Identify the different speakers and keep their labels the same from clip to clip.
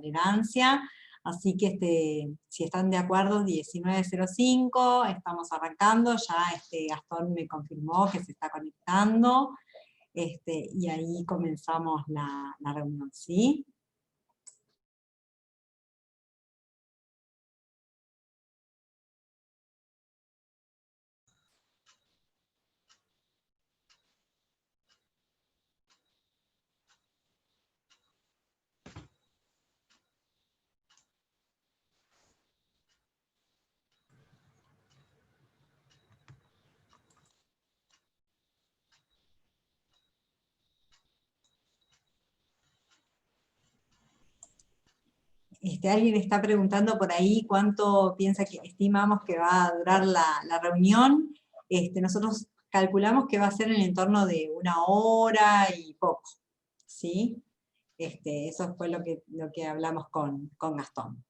Speaker 1: tolerancia. Así que si están de acuerdo, 19:05, estamos arrancando, ya Gastón me confirmó que se está conectando, y ahí comenzamos la reunión, ¿sí? Alguien está preguntando por ahí cuánto estimamos que va a durar la reunión. Nosotros calculamos que va a ser en el entorno de 1 hora y poco, ¿sí? Eso fue lo que hablamos con Gastón.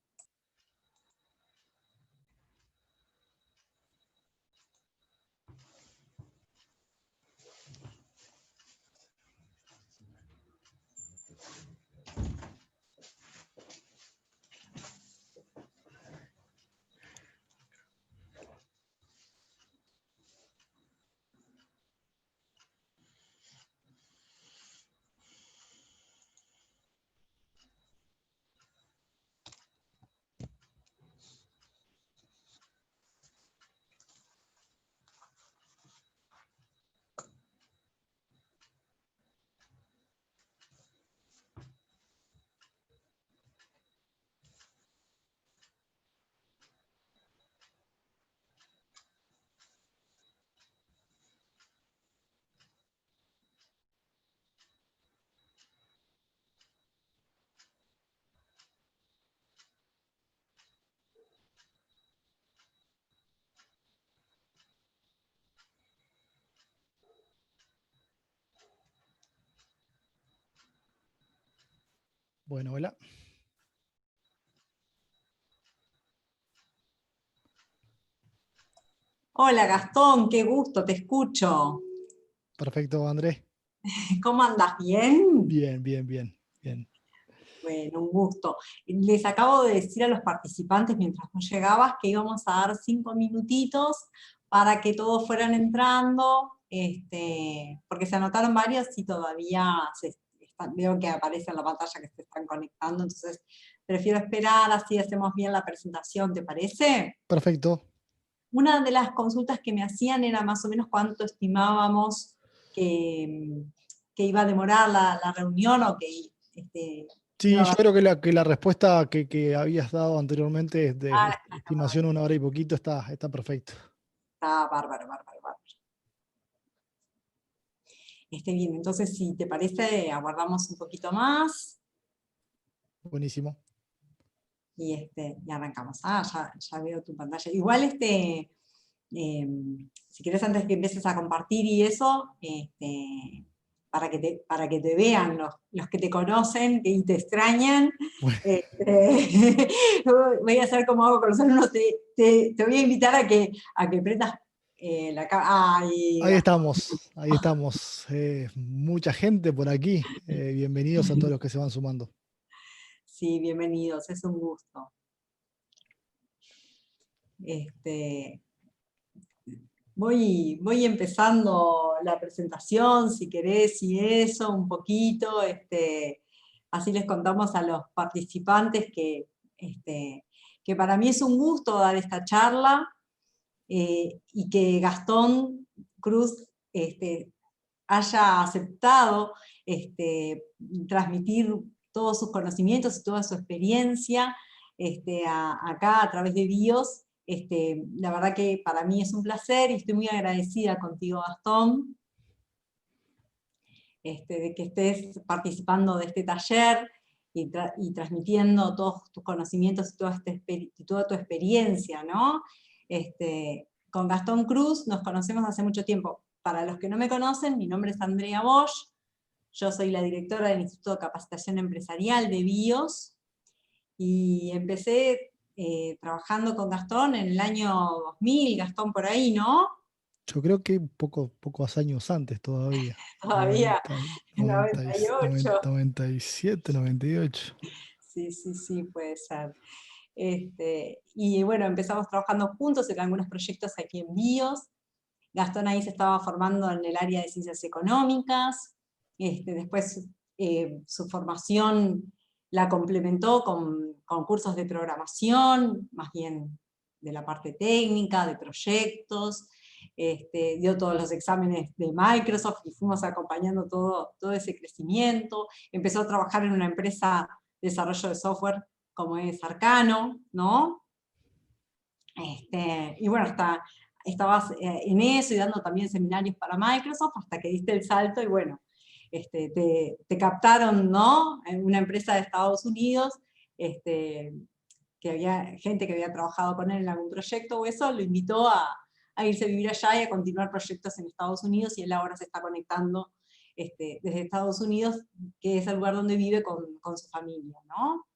Speaker 2: Bueno, hola.
Speaker 1: Hola Gastón, qué gusto, te escucho.
Speaker 2: Perfecto, Andrés.
Speaker 1: ¿Cómo andas? ¿Bien?
Speaker 2: Bien, bien, bien, bien.
Speaker 1: Bueno, un gusto. Les acabo de decir a los participantes mientras tú llegabas que íbamos a dar 5 minutitos para que todos fueran entrando, porque se anotaron varios y todavía veo que aparece en la pantalla que se están conectando, entonces prefiero esperar, así hacemos bien la presentación, ¿te parece?
Speaker 2: Perfecto.
Speaker 1: Una de las consultas que me hacían era más o menos cuánto estimábamos que iba a demorar la reunión o que iba
Speaker 2: Sí,
Speaker 1: a
Speaker 2: yo
Speaker 1: haber.
Speaker 2: creo que la respuesta que habías dado anteriormente de
Speaker 1: Está
Speaker 2: estimación 1 hora y poquito está perfecto.
Speaker 1: bárbaro, bárbaro, bárbaro. Bien, entonces si te parece, aguardamos un poquito más
Speaker 2: Buenísimo.
Speaker 1: y arrancamos. Ya veo tu pantalla. Igual si querés antes que empieces a compartir y eso, para que te vean los que te conocen y te extrañan,
Speaker 2: Bueno,
Speaker 1: voy a hacer como hago con los alumnos, te voy a invitar a que prendas la cámara.
Speaker 2: ahí estamos, ahí estamos. Mucha gente por aquí. Bienvenidos a todos los que se van sumando.
Speaker 1: Sí, bienvenidos, es un gusto. Este, voy empezando la presentación, si querés, y eso, un poquito, así les contamos a los participantes que para mí es un gusto dar esta charla, y que Gastón Cruz haya aceptado transmitir todos sus conocimientos y toda su experiencia acá a través de BIOS. La verdad que para mí es un placer y estoy muy agradecida contigo, Gastón, de que estés participando de este taller y transmitiendo todos tus conocimientos y toda tu experiencia, ¿no? Con Gastón Cruz nos conocemos hace mucho tiempo. Para los que no me conocen, mi nombre es Andrea Bosch, yo soy la directora del Instituto de Capacitación Empresarial de BIOS, y empecé trabajando con Gastón en el año 2000, Gastón por ahí, ¿no?
Speaker 2: Yo creo que pocos años antes todavía.
Speaker 1: Todavía,
Speaker 2: 90,
Speaker 1: 98.
Speaker 2: 97, 98.
Speaker 1: sí, puede ser. Y bueno, empezamos trabajando juntos en algunos proyectos aquí en BIOS. Gastón ahí se estaba formando en el área de ciencias económicas, después su formación la complementó con cursos de programación, más bien de la parte técnica, de proyectos, dio todos los exámenes de Microsoft y fuimos acompañando todo ese crecimiento. Empezó a trabajar en una empresa de desarrollo de software como es Arcano, ¿no? Y bueno, estabas en eso y dando también seminarios para Microsoft hasta que diste el salto y bueno, te captaron, ¿no? En una empresa de Estados Unidos, que había gente que había trabajado con él en algún proyecto o eso, lo invitó a irse a vivir allá y a continuar proyectos en Estados Unidos, y él ahora se está conectando desde Estados Unidos, que es el lugar donde vive con su familia, ¿no?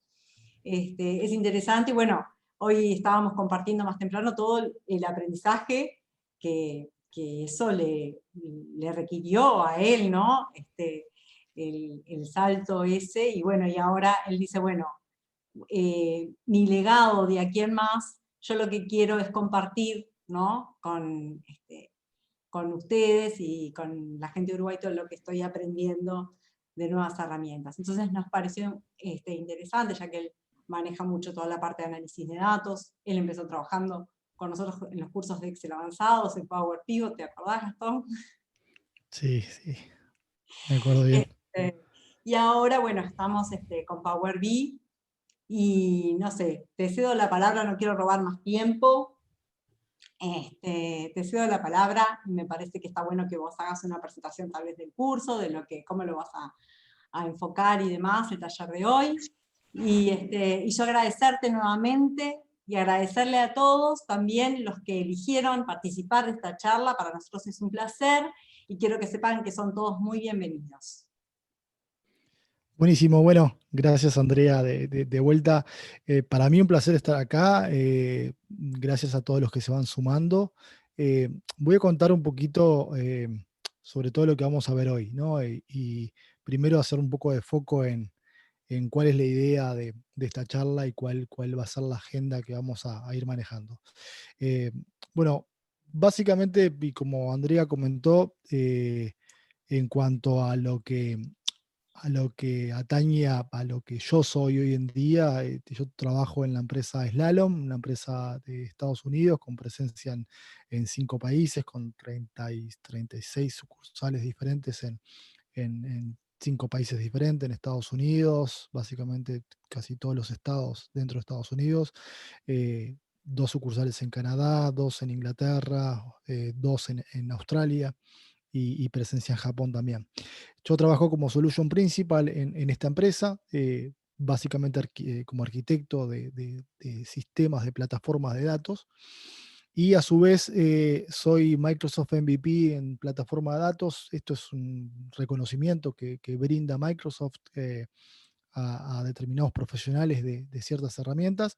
Speaker 1: Es interesante, y bueno, hoy estábamos compartiendo más temprano todo el aprendizaje que eso le requirió a él, ¿no? El salto ese, y bueno, y ahora él dice, bueno, mi legado de aquí en más, yo lo que quiero es compartir, ¿no? Con ustedes y con la gente de Uruguay todo lo que estoy aprendiendo de nuevas herramientas. Entonces nos pareció interesante, ya que él maneja mucho toda la parte de análisis de datos. Él empezó trabajando con nosotros en los cursos de Excel avanzados, en Power Pivot, ¿te acordás, Gastón?
Speaker 2: Sí, sí, me acuerdo bien.
Speaker 1: Y ahora, bueno, estamos con Power BI, y no sé, te cedo la palabra, no quiero robar más tiempo. Te cedo la palabra, me parece que está bueno que vos hagas una presentación tal vez del curso, de cómo lo vas a enfocar y demás, el taller de hoy. Y yo agradecerte nuevamente y agradecerle a todos, también los que eligieron participar de esta charla. Para nosotros es un placer y quiero que sepan que son todos muy bienvenidos.
Speaker 2: Buenísimo, bueno, gracias Andrea de vuelta. Para mí un placer estar acá, gracias a todos los que se van sumando. Voy a contar un poquito sobre todo lo que vamos a ver hoy, ¿no? Y primero hacer un poco de foco en cuál es la idea de esta charla y cuál va a ser la agenda que vamos a ir manejando. Eh, bueno, básicamente, y como Andrea comentó, en cuanto a lo que atañe a lo que yo soy hoy en día, yo trabajo en la empresa Slalom, una empresa de Estados Unidos con presencia en 5 países, con 36 sucursales diferentes en 5 países diferentes, en Estados Unidos, básicamente casi todos los estados dentro de Estados Unidos, 2 sucursales en Canadá, 2 en Inglaterra, 2 en Australia y presencia en Japón también. Yo trabajo como solution principal en esta empresa, básicamente como arquitecto de sistemas de plataformas de datos, y a su vez soy Microsoft MVP en plataforma de datos. Esto es un reconocimiento que brinda Microsoft a determinados profesionales de ciertas herramientas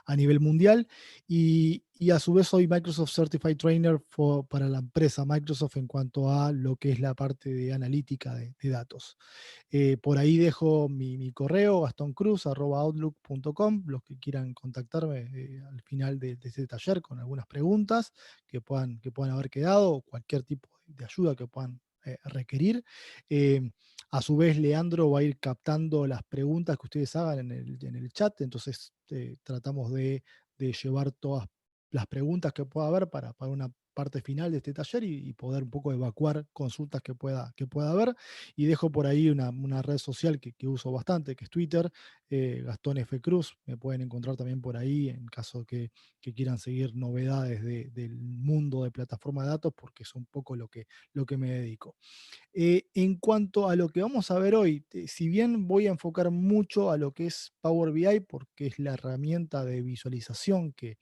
Speaker 2: a nivel mundial, y a su vez soy Microsoft Certified Trainer para la empresa Microsoft en cuanto a lo que es la parte de analítica de datos. Por ahí dejo mi correo, gastoncruz@outlook.com, los que quieran contactarme al final de este taller con algunas preguntas que puedan haber quedado, o cualquier tipo de ayuda que puedan requerir. Eh, a su vez, Leandro va a ir captando las preguntas que ustedes hagan en el chat, entonces tratamos de llevar todas las preguntas que pueda haber para una parte final de este taller y poder un poco evacuar consultas que pueda haber. Y dejo por ahí una red social que uso bastante, que es Twitter, Gastón F. Cruz. Me pueden encontrar también por ahí en caso que quieran seguir novedades del mundo de plataforma de datos, porque es un poco lo que me dedico. En cuanto a lo que vamos a ver hoy, si bien voy a enfocar mucho a lo que es Power BI, porque es la herramienta de visualización que,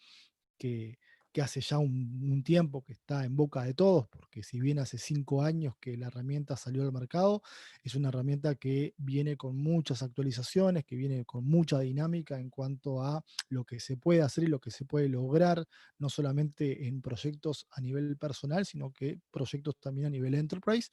Speaker 2: que hace ya un tiempo que está en boca de todos, porque si bien hace 5 años que la herramienta salió al mercado, es una herramienta que viene con muchas actualizaciones, que viene con mucha dinámica en cuanto a lo que se puede hacer y lo que se puede lograr, no solamente en proyectos a nivel personal, sino que proyectos también a nivel enterprise.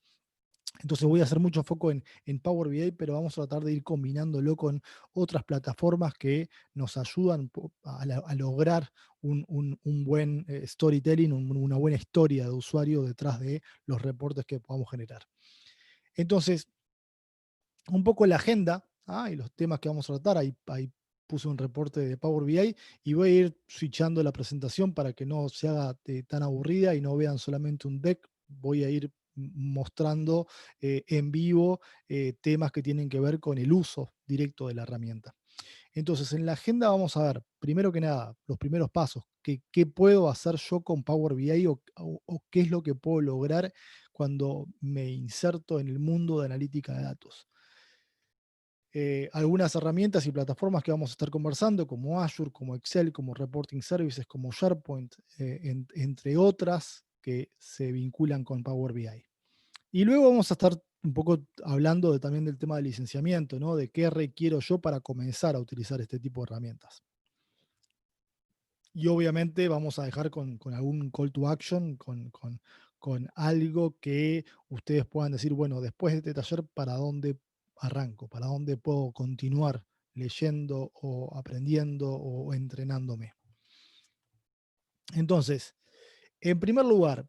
Speaker 2: Entonces voy a hacer mucho foco en Power BI, pero vamos a tratar de ir combinándolo con otras plataformas que nos ayudan a lograr un buen storytelling, una buena historia de usuario detrás de los reportes que podamos generar. Entonces, un poco la agenda y los temas que vamos a tratar. Ahí puse un reporte de Power BI y voy a ir switchando la presentación para que no se haga tan aburrida y no vean solamente un deck. Voy a ir mostrando en vivo temas que tienen que ver con el uso directo de la herramienta. Entonces, en la agenda vamos a ver, primero que nada, los primeros pasos. ¿Qué puedo hacer yo con Power BI o qué es lo que puedo lograr cuando me inserto en el mundo de analítica de datos? Algunas herramientas y plataformas que vamos a estar conversando, como Azure, como Excel, como Reporting Services, como SharePoint, entre otras que se vinculan con Power BI. Y luego vamos a estar un poco hablando también del tema del licenciamiento, ¿no? De qué requiero yo para comenzar a utilizar este tipo de herramientas. Y obviamente vamos a dejar con algún call to action, con algo que ustedes puedan decir, bueno, después de este taller, ¿para dónde arranco? ¿Para dónde puedo continuar leyendo o aprendiendo o entrenándome? Entonces, en primer lugar,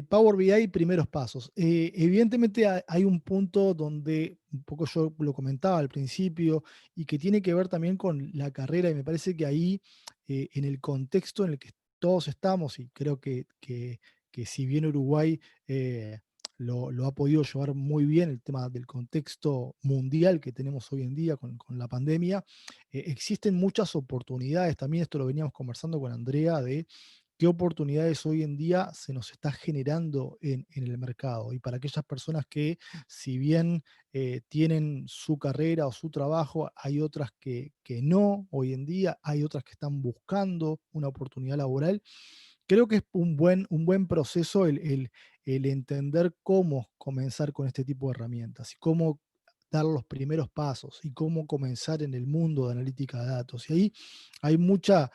Speaker 2: Power BI, primeros pasos. Evidentemente hay un punto donde, un poco yo lo comentaba al principio, y que tiene que ver también con la carrera, y me parece que ahí, en el contexto en el que todos estamos, y creo que si bien Uruguay lo ha podido llevar muy bien, el tema del contexto mundial que tenemos hoy en día con la pandemia, existen muchas oportunidades, también esto lo veníamos conversando con Andrea, de qué oportunidades hoy en día se nos está generando en el mercado. Y para aquellas personas que, si bien tienen su carrera o su trabajo, hay otras que no hoy en día, hay otras que están buscando una oportunidad laboral. Creo que es un buen proceso el entender cómo comenzar con este tipo de herramientas y cómo dar los primeros pasos y cómo comenzar en el mundo de analítica de datos. Y ahí hay mucha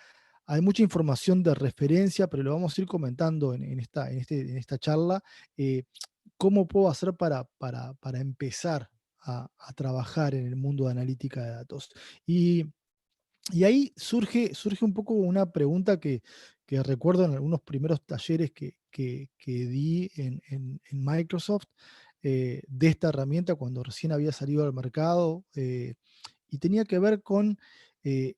Speaker 2: información de referencia, pero lo vamos a ir comentando en esta charla, eh, cómo puedo hacer para empezar a trabajar en el mundo de analítica de datos. Y, y ahí surge un poco una pregunta que recuerdo en algunos primeros talleres que di en Microsoft, de esta herramienta cuando recién había salido al mercado, y tenía que ver con eh,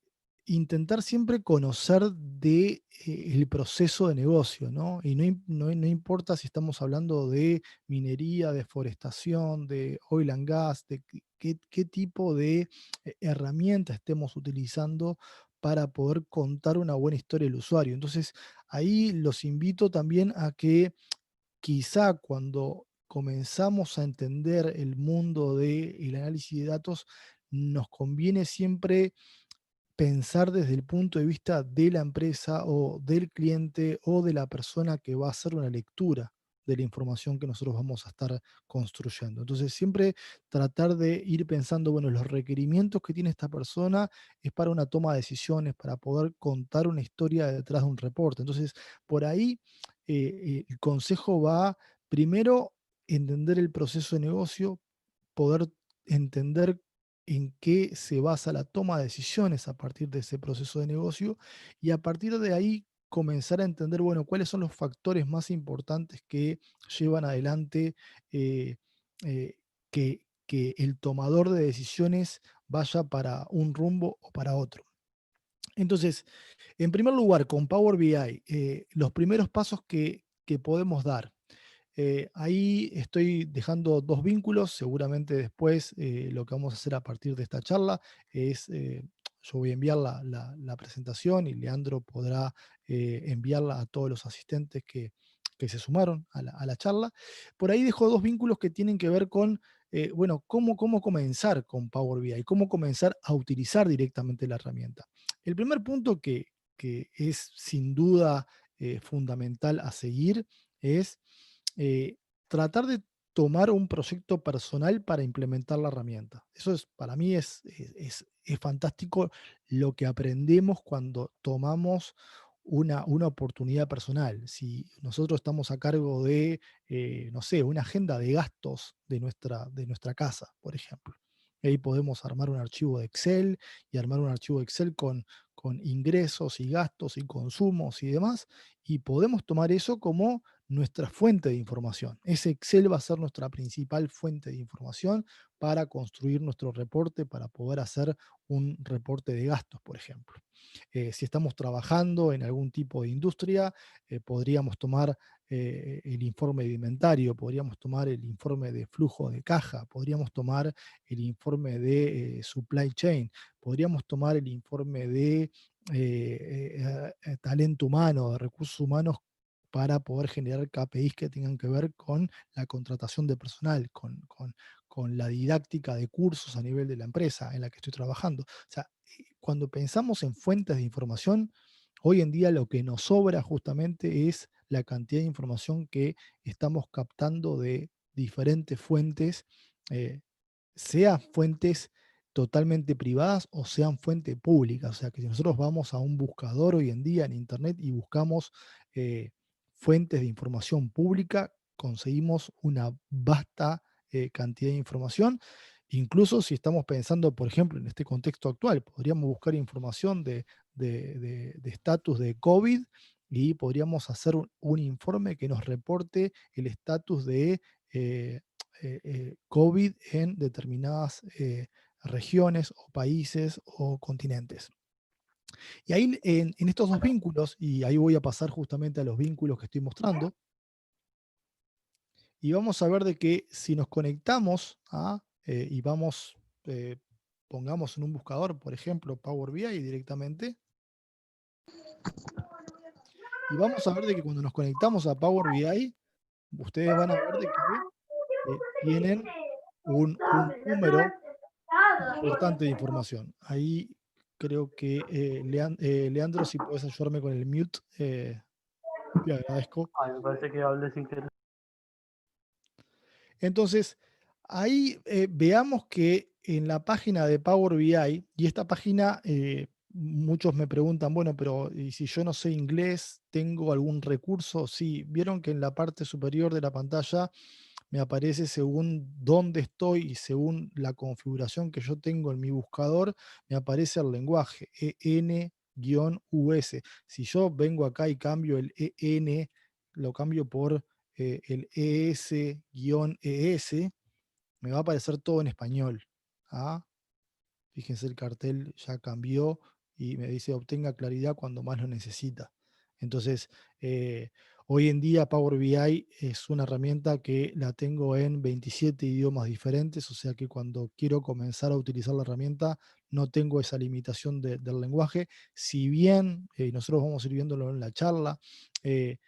Speaker 2: intentar siempre conocer el proceso de negocio, ¿no? Y no importa si estamos hablando de minería, deforestación, de oil and gas, de qué tipo de herramienta estemos utilizando para poder contar una buena historia del usuario. Entonces, ahí los invito también a que quizá cuando comenzamos a entender el mundo del análisis de datos, nos conviene siempre pensar desde el punto de vista de la empresa o del cliente o de la persona que va a hacer una lectura de la información que nosotros vamos a estar construyendo. Entonces, siempre tratar de ir pensando, bueno, los requerimientos que tiene esta persona es para una toma de decisiones, para poder contar una historia detrás de un reporte. Entonces, por ahí el consejo va primero entender el proceso de negocio, poder entender en qué se basa la toma de decisiones a partir de ese proceso de negocio y a partir de ahí comenzar a entender, bueno, cuáles son los factores más importantes que llevan adelante eh, eh, que el tomador de decisiones vaya para un rumbo o para otro. Entonces, en primer lugar, con Power BI, los primeros pasos que podemos dar. Ahí estoy dejando dos vínculos, seguramente después lo que vamos a hacer a partir de esta charla es, yo voy a enviar la presentación y Leandro podrá enviarla a todos los asistentes que se sumaron a la charla. Por ahí dejo dos vínculos que tienen que ver con, bueno, cómo comenzar con Power BI, cómo comenzar a utilizar directamente la herramienta. El primer punto que es sin duda fundamental a seguir es eh, tratar de tomar un proyecto personal para implementar la herramienta. Eso para mí es fantástico lo que aprendemos cuando tomamos una oportunidad personal. Si nosotros estamos a cargo de, no sé, una agenda de gastos de nuestra casa, por ejemplo. Ahí podemos armar un archivo de Excel y armar un archivo de Excel con ingresos y gastos y consumos y demás, y podemos tomar eso como nuestra fuente de información. Ese Excel va a ser nuestra principal fuente de información para construir nuestro reporte, para poder hacer un reporte de gastos, por ejemplo. Si estamos trabajando en algún tipo de industria, podríamos tomar el informe de inventario, podríamos tomar el informe de flujo de caja, podríamos tomar el informe de supply chain, podríamos tomar el informe de talento humano, de recursos humanos, para poder generar KPIs que tengan que ver con la contratación de personal, con la didáctica de cursos a nivel de la empresa en la que estoy trabajando. O sea, cuando pensamos en fuentes de información, hoy en día lo que nos sobra justamente es la cantidad de información que estamos captando de diferentes fuentes, eh, sean fuentes totalmente privadas o sean fuentes públicas. O sea, que si nosotros vamos a un buscador hoy en día en Internet y buscamos eh, fuentes de información pública, conseguimos una vasta cantidad de información. Incluso si estamos pensando, por ejemplo, en este contexto actual, podríamos buscar información de estatus de COVID y podríamos hacer un informe que nos reporte el estatus de eh, COVID en determinadas regiones o países o continentes. Y ahí en estos dos vínculos, y ahí voy a pasar justamente a los vínculos que estoy mostrando, y vamos a ver de que si nos conectamos y vamos, pongamos en un buscador, por ejemplo, Power BI directamente, y vamos a ver de que cuando nos conectamos a Power BI, ustedes van a ver de que tienen un número importante de información. Ahí creo que, Leandro, si puedes ayudarme con el mute, te agradezco.
Speaker 3: Ay, me parece que hablé sin querer.
Speaker 2: Entonces, ahí veamos que en la página de Power BI, y esta página, muchos me preguntan, bueno, pero ¿y si yo no sé inglés, tengo algún recurso? Sí, vieron que en la parte superior de la pantalla me aparece según dónde estoy y según la configuración que yo tengo en mi buscador, me aparece el lenguaje EN-US. Si yo vengo acá y cambio el EN, lo cambio por el ES-ES, me va a aparecer todo en español. ¿Ah? Fíjense, el cartel ya cambió y me dice obtenga claridad cuando más lo necesita. Entonces, hoy en día Power BI es una herramienta que la tengo en 27 idiomas diferentes, o sea que cuando quiero comenzar a utilizar la herramienta no tengo esa limitación del lenguaje, si bien nosotros vamos a ir viéndolo en la charla, eh,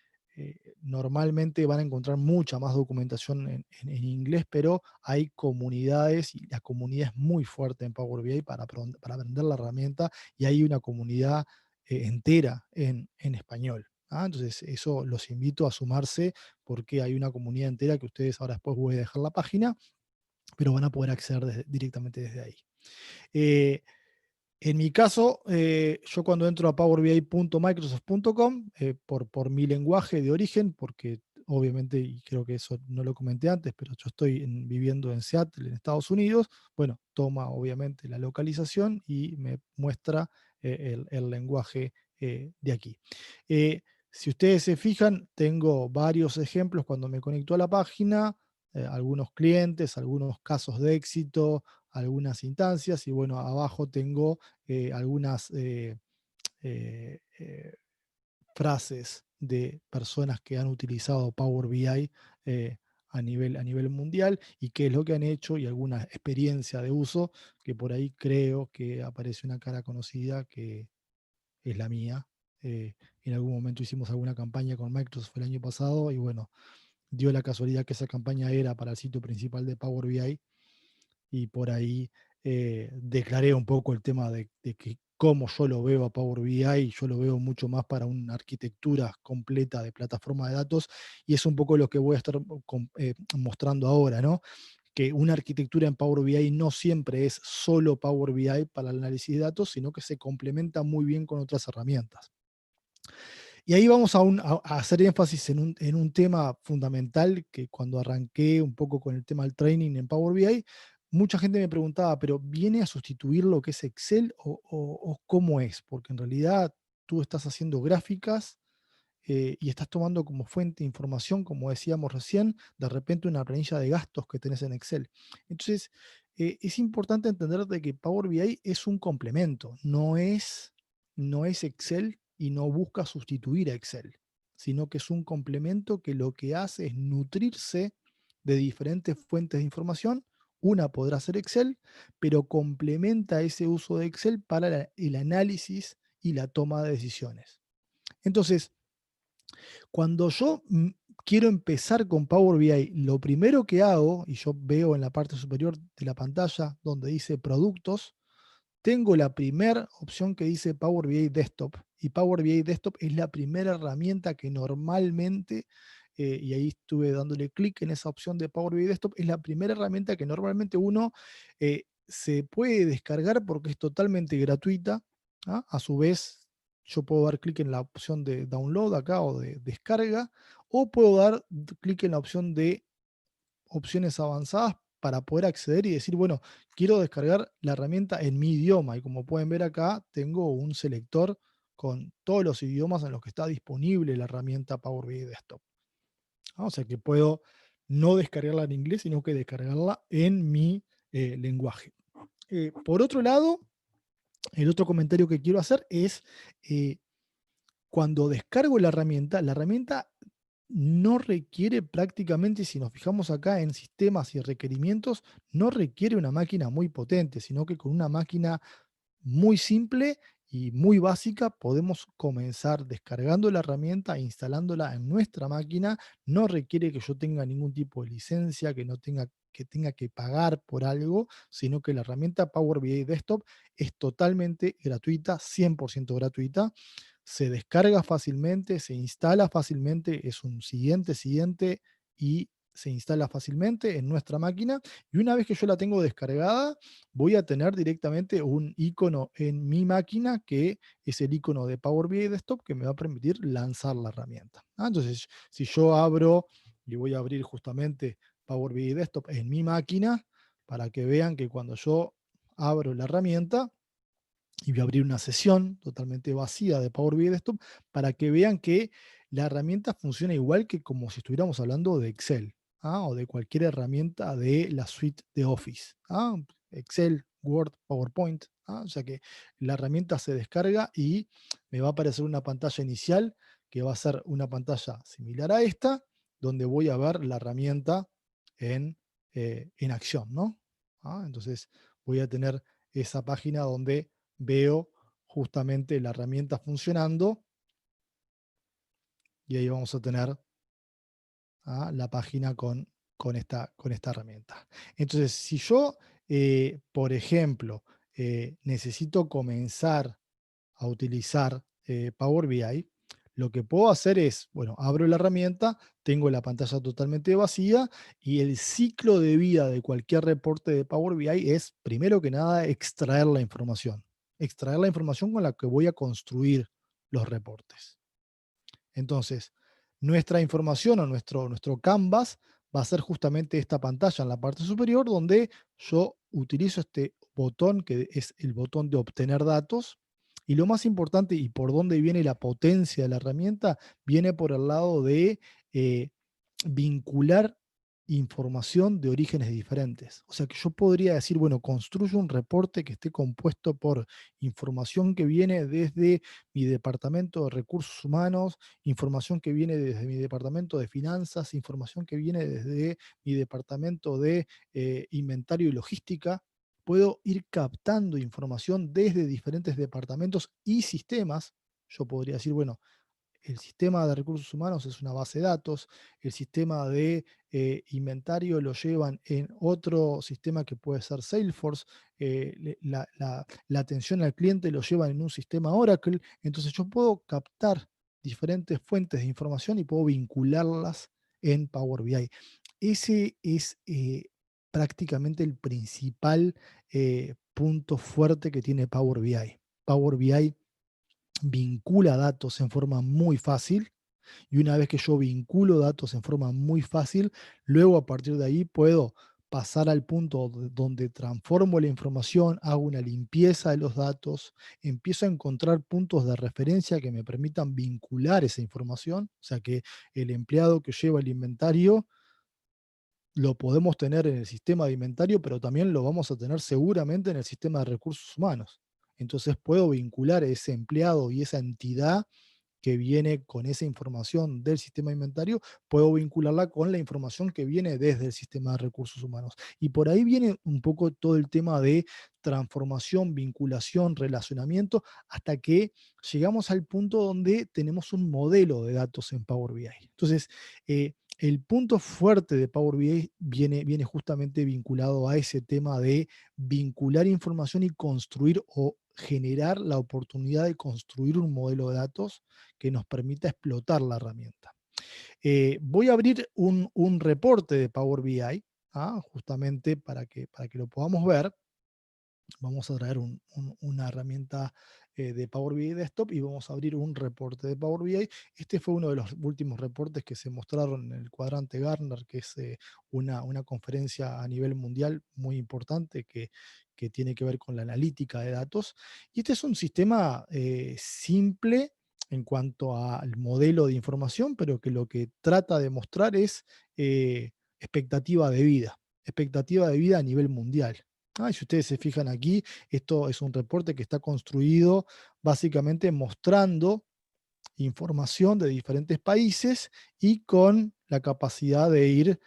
Speaker 2: normalmente van a encontrar mucha más documentación en inglés, pero hay comunidades y la comunidad es muy fuerte en Power BI para vender la herramienta y hay una comunidad entera en español. Entonces, eso los invito a sumarse porque hay una comunidad entera que ustedes ahora después voy a dejar la página, pero van a poder acceder directamente desde ahí. En mi caso, yo cuando entro a powerbi.microsoft.com, por mi lenguaje de origen, porque obviamente, y creo que eso no lo comenté antes, pero yo estoy viviendo en Seattle, en Estados Unidos, bueno, toma obviamente la localización y me muestra el lenguaje de aquí. Si ustedes se fijan, tengo varios ejemplos cuando me conecto a la página, algunos clientes, algunos casos de éxito, algunas instancias, y bueno, abajo tengo algunas eh, eh, frases de personas que han utilizado Power BI a nivel mundial y qué es lo que han hecho y alguna experiencia de uso, que por ahí creo que aparece una cara conocida que es la mía. En algún momento hicimos alguna campaña con Microsoft el año pasado y bueno, dio la casualidad que esa campaña era para el sitio principal de Power BI y por ahí declaré un poco el tema de que cómo yo lo veo a Power BI, yo lo veo mucho más para una arquitectura completa de plataforma de datos, y es un poco lo que voy a estar mostrando ahora, ¿no? Que una arquitectura en Power BI no siempre es solo Power BI para el análisis de datos, sino que se complementa muy bien con otras herramientas. Y ahí vamos a hacer énfasis en un tema fundamental que cuando arranqué un poco con el tema del training en Power BI, mucha gente me preguntaba, pero ¿viene a sustituir lo que es Excel o cómo es? Porque en realidad tú estás haciendo gráficas y estás tomando como fuente de información, como decíamos recién, de repente una planilla de gastos que tenés en Excel. Entonces, es importante entender de que Power BI es un complemento, no es Excel y no busca sustituir a Excel, sino que es un complemento que lo que hace es nutrirse de diferentes fuentes de información. Una podrá ser Excel, pero complementa ese uso de Excel para el análisis y la toma de decisiones. Entonces, cuando yo quiero empezar con Power BI, lo primero que hago, y yo veo en la parte superior de la pantalla donde dice productos, tengo la primera opción que dice Power BI Desktop. Y Power BI Desktop es la primera herramienta que normalmente, y ahí estuve dándole clic en esa opción de Power BI Desktop, es la primera herramienta que normalmente uno se puede descargar porque es totalmente gratuita. ¿Ah? A su vez, yo puedo dar clic en la opción de download acá o de descarga, o puedo dar clic en la opción de opciones avanzadas para poder acceder y decir, bueno, quiero descargar la herramienta en mi idioma. Y como pueden ver acá, tengo un selector con todos los idiomas en los que está disponible la herramienta Power BI Desktop. O sea que puedo no descargarla en inglés, sino que descargarla en mi lenguaje. Por otro lado, el otro comentario que quiero hacer es, eh, cuando descargo la herramienta no requiere prácticamente, si nos fijamos acá en sistemas y requerimientos, no requiere una máquina muy potente, sino que con una máquina muy simple y muy básica podemos comenzar descargando la herramienta e instalándola en nuestra máquina. No requiere que yo tenga ningún tipo de licencia, que tenga que pagar por algo, sino que la herramienta Power BI Desktop es totalmente gratuita, 100% gratuita. Se descarga fácilmente, se instala fácilmente, es un siguiente y se instala fácilmente en nuestra máquina. Y una vez que yo la tengo descargada, voy a tener directamente un icono en mi máquina que es el icono de Power BI Desktop que me va a permitir lanzar la herramienta. Entonces, si yo abro y voy a abrir justamente Power BI Desktop en mi máquina, para que vean que cuando yo abro la herramienta, y voy a abrir una sesión totalmente vacía de Power BI Desktop para que vean que la herramienta funciona igual que como si estuviéramos hablando de Excel, o de cualquier herramienta de la suite de Office. Excel, Word, PowerPoint. O sea que la herramienta se descarga y me va a aparecer una pantalla inicial que va a ser una pantalla similar a esta, donde voy a ver la herramienta en acción, ¿no? Entonces voy a tener esa página donde veo justamente la herramienta funcionando y ahí vamos a tener la página con esta herramienta. Entonces, si yo, por ejemplo, necesito comenzar a utilizar Power BI, lo que puedo hacer es, bueno, abro la herramienta, tengo la pantalla totalmente vacía y el ciclo de vida de cualquier reporte de Power BI es, primero que nada, extraer la información con la que voy a construir los reportes. Entonces, nuestra información o nuestro canvas va a ser justamente esta pantalla en la parte superior donde yo utilizo este botón que es el botón de obtener datos. Y lo más importante y por dónde viene la potencia de la herramienta, viene por el lado de eh, vincular información de orígenes diferentes. O sea que yo podría decir, bueno, construyo un reporte que esté compuesto por información que viene desde mi departamento de recursos humanos, información que viene desde mi departamento de finanzas, información que viene desde mi departamento de inventario y logística. Puedo ir captando información desde diferentes departamentos y sistemas. Yo podría decir, bueno, el sistema de recursos humanos es una base de datos, el sistema de inventario lo llevan en otro sistema que puede ser Salesforce, la atención al cliente lo llevan en un sistema Oracle, entonces yo puedo captar diferentes fuentes de información y puedo vincularlas en Power BI. Ese es prácticamente el principal punto fuerte que tiene Power BI. Power BI vincula datos en forma muy fácil, y una vez que yo vinculo datos en forma muy fácil, luego a partir de ahí puedo pasar al punto donde transformo la información, hago una limpieza de los datos, empiezo a encontrar puntos de referencia que me permitan vincular esa información, o sea que el empleado que lleva el inventario lo podemos tener en el sistema de inventario, pero también lo vamos a tener seguramente en el sistema de recursos humanos. Entonces puedo vincular a ese empleado y esa entidad que viene con esa información del sistema de inventario, puedo vincularla con la información que viene desde el sistema de recursos humanos. Y por ahí viene un poco todo el tema de transformación, vinculación, relacionamiento, hasta que llegamos al punto donde tenemos un modelo de datos en Power BI. Entonces, el punto fuerte de Power BI viene justamente vinculado a ese tema de vincular información y construir o generar la oportunidad de construir un modelo de datos que nos permita explotar la herramienta. Voy a abrir un reporte de Power BI, justamente para que lo podamos ver. Vamos a traer una herramienta de Power BI Desktop y vamos a abrir un reporte de Power BI. Este fue uno de los últimos reportes que se mostraron en el cuadrante Gartner, que es una conferencia a nivel mundial muy importante que tiene que ver con la analítica de datos. Y este es un sistema simple en cuanto al modelo de información, pero que lo que trata de mostrar es expectativa de vida a nivel mundial. Y si ustedes se fijan aquí, esto es un reporte que está construido básicamente mostrando información de diferentes países y con la capacidad de ir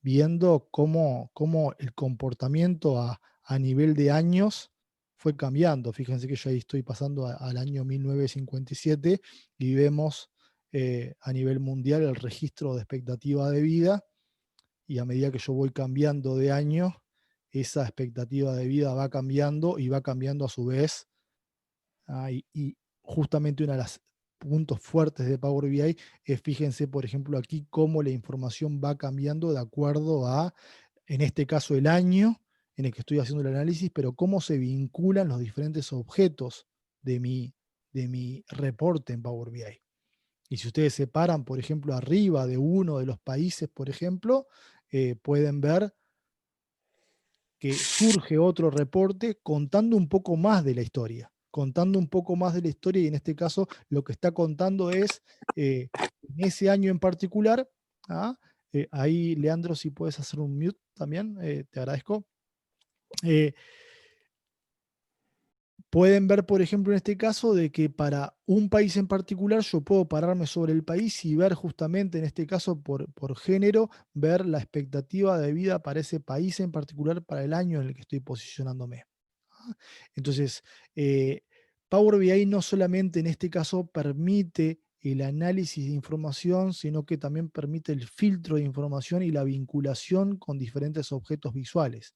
Speaker 2: viendo cómo el comportamiento a nivel de años fue cambiando. Fíjense que yo ahí estoy pasando al año 1957 y vemos a nivel mundial el registro de expectativa de vida, y a medida que yo voy cambiando de año, esa expectativa de vida va cambiando y va cambiando a su vez. Y justamente uno de los puntos fuertes de Power BI es, fíjense, por ejemplo, aquí cómo la información va cambiando de acuerdo a, en este caso, el año en el que estoy haciendo el análisis, pero cómo se vinculan los diferentes objetos de mi reporte en Power BI. Y si ustedes se paran, por ejemplo, arriba de uno de los países, por ejemplo, pueden ver que surge otro reporte contando un poco más de la historia, y en este caso lo que está contando es, en ese año en particular, ahí Leandro, si puedes hacer un mute también, te agradezco. Pueden ver, por ejemplo, en este caso, de que para un país en particular yo puedo pararme sobre el país y ver justamente, en este caso, por género, ver la expectativa de vida para ese país en particular para el año en el que estoy posicionándome. Entonces, Power BI no solamente en este caso permite el análisis de información, sino que también permite el filtro de información y la vinculación con diferentes objetos visuales.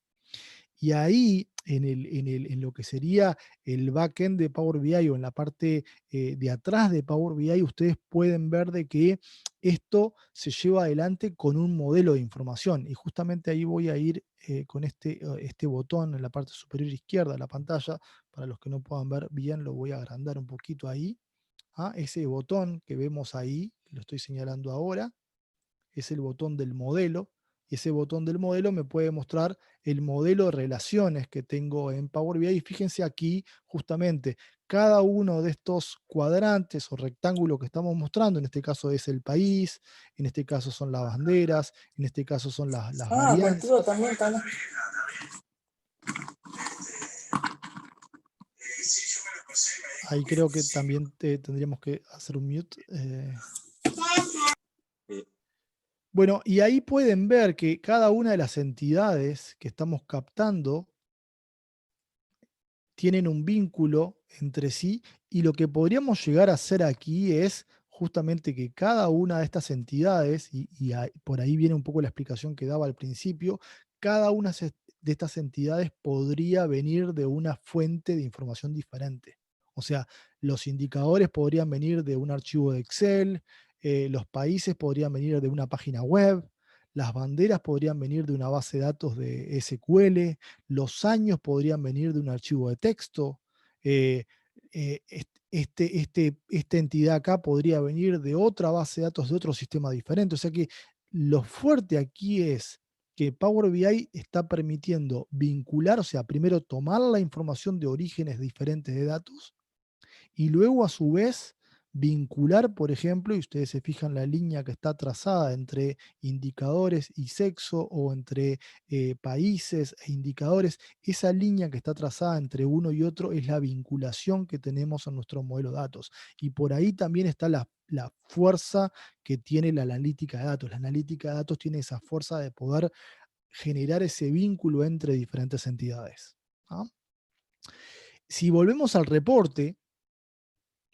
Speaker 2: Y ahí, en lo que sería el backend de Power BI o en la parte de atrás de Power BI, ustedes pueden ver de que esto se lleva adelante con un modelo de información. Y justamente ahí voy a ir con este botón en la parte superior izquierda de la pantalla. Para los que no puedan ver bien, lo voy a agrandar un poquito ahí. Ese botón que vemos ahí, que lo estoy señalando ahora, es el botón del modelo, y ese botón del modelo me puede mostrar el modelo de relaciones que tengo en Power BI. Y fíjense aquí, justamente, cada uno de estos cuadrantes o rectángulos que estamos mostrando, en este caso es el país, en este caso son las banderas, en este caso son las varianzas.
Speaker 3: Contigo también, Tana.
Speaker 2: Ahí creo que también tendríamos que hacer un mute. Bueno, y ahí pueden ver que cada una de las entidades que estamos captando tienen un vínculo entre sí, y lo que podríamos llegar a hacer aquí es justamente que cada una de estas entidades, por ahí viene un poco la explicación que daba al principio, cada una de estas entidades podría venir de una fuente de información diferente. O sea, los indicadores podrían venir de un archivo de Excel, los países podrían venir de una página web, las banderas podrían venir de una base de datos de SQL, los años podrían venir de un archivo de texto. esta entidad acá podría venir de otra base de datos, de otro sistema diferente. O sea que lo fuerte aquí es que Power BI está permitiendo vincular, o sea, primero tomar la información de orígenes diferentes de datos y luego a su vez vincular, por ejemplo, y ustedes se fijan la línea que está trazada entre indicadores y sexo o entre países e indicadores, esa línea que está trazada entre uno y otro es la vinculación que tenemos en nuestro modelo de datos. Y por ahí también está la fuerza que tiene la analítica de datos. La analítica de datos tiene esa fuerza de poder generar ese vínculo entre diferentes entidades. ¿Ah? Si volvemos al reporte,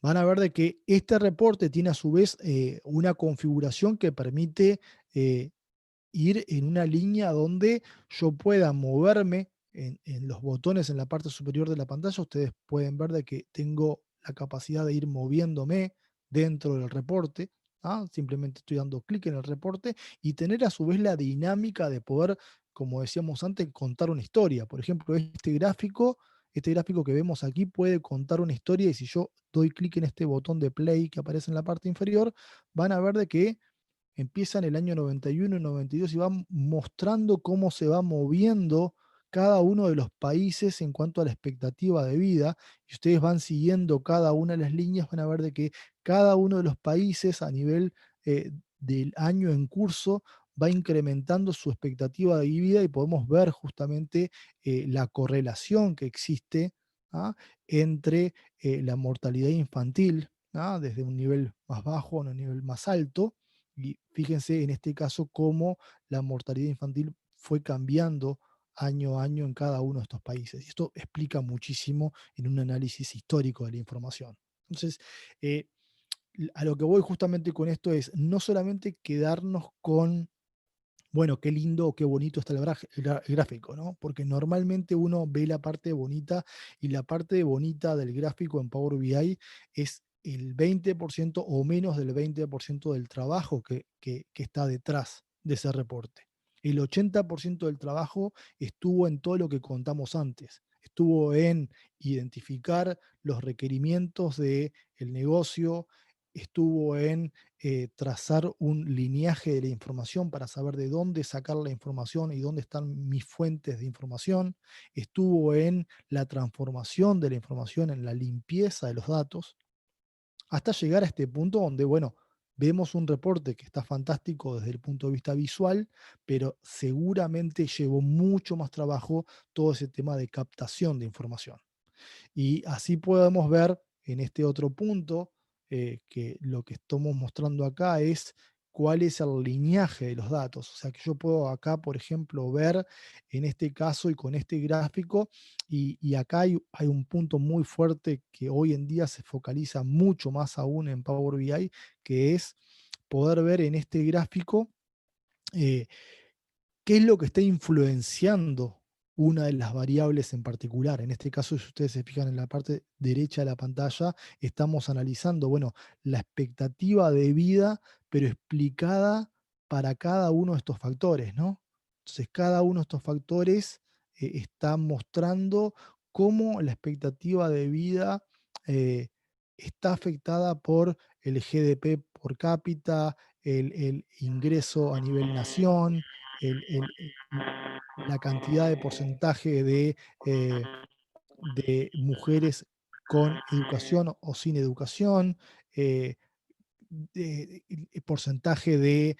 Speaker 2: van a ver de que este reporte tiene a su vez una configuración que permite ir en una línea donde yo pueda moverme en los botones en la parte superior de la pantalla. Ustedes pueden ver de que tengo la capacidad de ir moviéndome dentro del reporte. ¿Ah? Simplemente estoy dando clic en el reporte y tener a su vez la dinámica de poder, como decíamos antes, contar una historia. Por ejemplo, este gráfico que vemos aquí puede contar una historia y si yo doy clic en este botón de play que aparece en la parte inferior, van a ver de que empieza en el año 91 y 92 y van mostrando cómo se va moviendo cada uno de los países en cuanto a la expectativa de vida, y ustedes van siguiendo cada una de las líneas, van a ver de que cada uno de los países a nivel del año en curso va incrementando su expectativa de vida y podemos ver justamente la correlación que existe, ¿ah? Entre la mortalidad infantil, ¿ah? Desde un nivel más bajo a un nivel más alto, y fíjense en este caso cómo la mortalidad infantil fue cambiando año a año en cada uno de estos países. Y esto explica muchísimo en un análisis histórico de la información. Entonces, eh, a lo que voy justamente con esto es no solamente quedarnos con, bueno, qué lindo o qué bonito está el gráfico, ¿no? Porque normalmente uno ve la parte bonita y la parte bonita del gráfico en Power BI es el 20% o menos del 20% del trabajo que está detrás de ese reporte. El 80% del trabajo estuvo en todo lo que contamos antes. Estuvo en identificar los requerimientos del negocio, estuvo en trazar un lineaje de la información para saber de dónde sacar la información y dónde están mis fuentes de información. Estuvo en la transformación de la información, en la limpieza de los datos, hasta llegar a este punto donde, bueno, vemos un reporte que está fantástico desde el punto de vista visual, pero seguramente llevó mucho más trabajo todo ese tema de captación de información. Y así podemos ver en este otro punto que lo que estamos mostrando acá es cuál es el lineaje de los datos. O sea que yo puedo acá, por ejemplo, ver en este caso y con este gráfico, y acá hay un punto muy fuerte que hoy en día se focaliza mucho más aún en Power BI, que es poder ver en este gráfico eh, qué es lo que está influenciando una de las variables en particular. En este caso, si ustedes se fijan en la parte derecha de la pantalla, estamos analizando, bueno, la expectativa de vida, pero explicada para cada uno de estos factores, ¿no? Entonces, cada uno de estos factores está mostrando cómo la expectativa de vida eh, está afectada por el GDP por cápita, el ingreso a nivel nación, la cantidad de porcentaje de mujeres con educación o sin educación, eh, el porcentaje de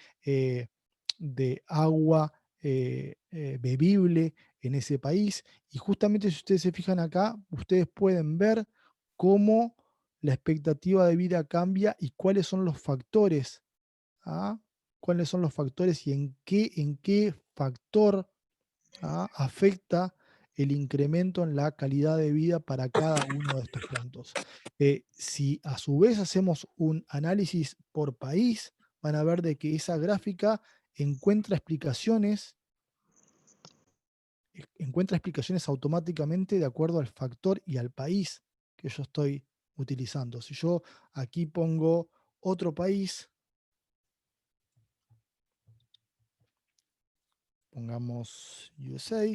Speaker 2: agua bebible en ese país. Y justamente si ustedes se fijan acá, ustedes pueden ver cómo la expectativa de vida cambia y cuáles son los factores. ¿Ah? ¿Cuáles son los factores y en qué factor afecta el incremento en la calidad de vida para cada uno de estos puntos? Si a su vez hacemos un análisis por país, van a ver de que esa gráfica encuentra explicaciones automáticamente de acuerdo al factor y al país que yo estoy utilizando. Si yo aquí pongo otro país, pongamos USA.